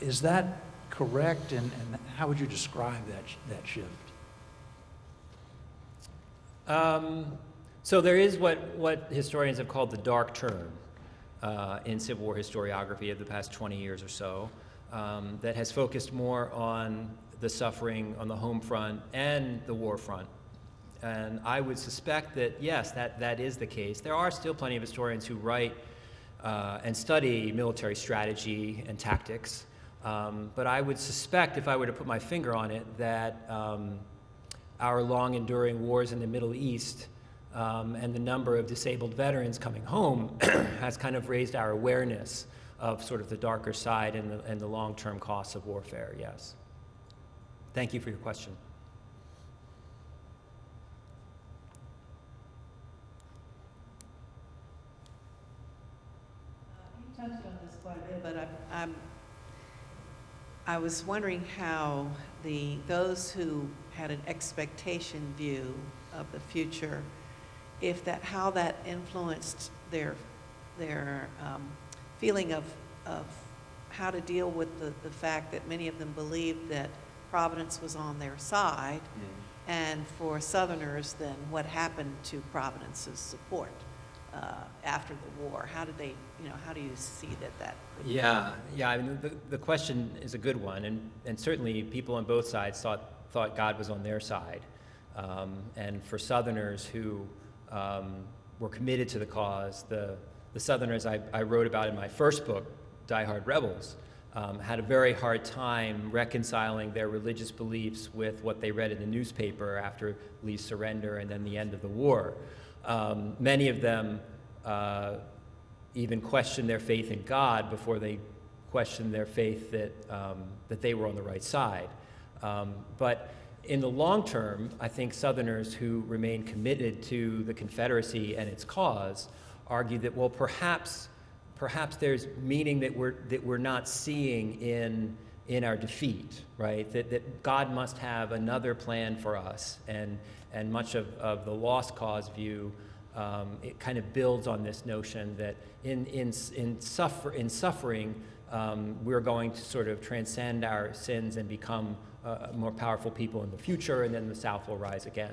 Is that correct, and how would you describe that shift? So there is what historians have called the dark turn in Civil War historiography of the past 20 years or so that has focused more on the suffering on the home front and the war front. And I would suspect that, yes, that is the case. There are still plenty of historians who write and study military strategy and tactics. But I would suspect, if I were to put my finger on it, that our long-enduring wars in the Middle East and the number of disabled veterans coming home has kind of raised our awareness of sort of the darker side and the long-term costs of warfare, yes. Thank you for your question. You touched on this quite a bit, but I was wondering how those who had an expectation view of the future, how that influenced their feeling of how to deal with the fact that many of them believed that Providence was on their side, and for Southerners, then what happened to Providence's support after the war? How did they, how do you see that? Yeah. I mean, the question is a good one, and certainly people on both sides thought God was on their side. And for Southerners who were committed to the cause, the Southerners I wrote about in my first book, Die Hard Rebels, had a very hard time reconciling their religious beliefs with what they read in the newspaper after Lee's surrender and then the end of the war. Many of them even questioned their faith in God before they questioned their faith that they were on the right side. But in the long term, I think Southerners who remain committed to the Confederacy and its cause argue that, well, perhaps there's meaning that we're not seeing in our defeat, right? That God must have another plan for us, and much of the lost cause view, it kind of builds on this notion that in suffering, we're going to sort of transcend our sins and become more powerful people in the future, and then the South will rise again.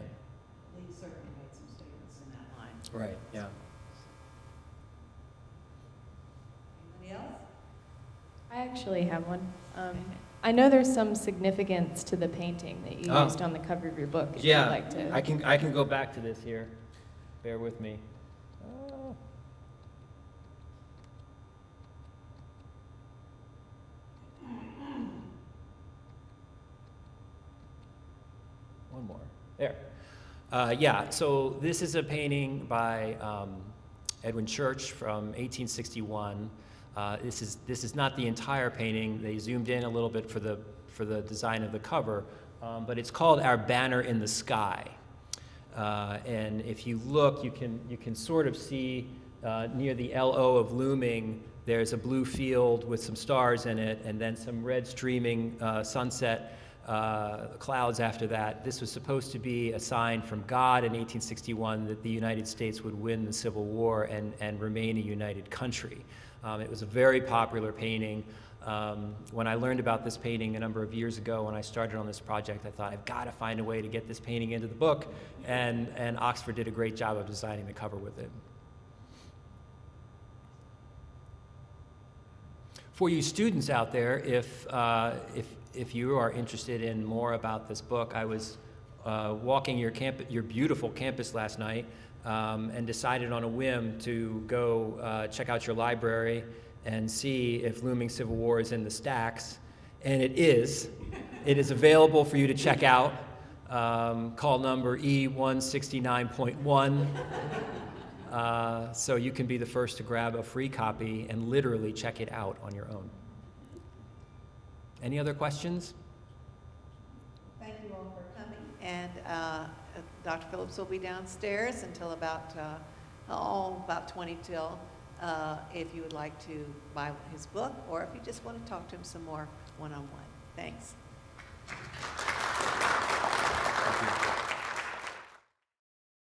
Lee certainly made some statements in that line. Right. Yeah. Anybody else? I actually have one. I know there's some significance to the painting that you used on the cover of your book. If Yeah, you'd like to. I can go back to this here. Bear with me. One more. There. Yeah, so this is a painting by Edwin Church from 1861. This is not the entire painting. They zoomed in a little bit for the design of the cover, but it's called Our Banner in the Sky. And if you look, you can sort of see near the LO of Looming, there's a blue field with some stars in it, and then some red streaming sunset clouds after that. This was supposed to be a sign from God in 1861 that the United States would win the Civil War and remain a united country. It was a very popular painting. When I learned about this painting a number of years ago when I started on this project, I thought, I've got to find a way to get this painting into the book, and Oxford did a great job of designing the cover with it. For you students out there, if you are interested in more about this book, I was walking your beautiful campus last night and decided on a whim to go check out your library and see if Looming Civil War is in the stacks, and it is. It is available for you to check out. Call number E169.1. So you can be the first to grab a free copy and literally check it out on your own. Any other questions? Thank you all for coming. And Dr. Phillips will be downstairs until about 20 till. If you would like to buy his book, or if you just want to talk to him some more one-on-one. Thanks. Thank you.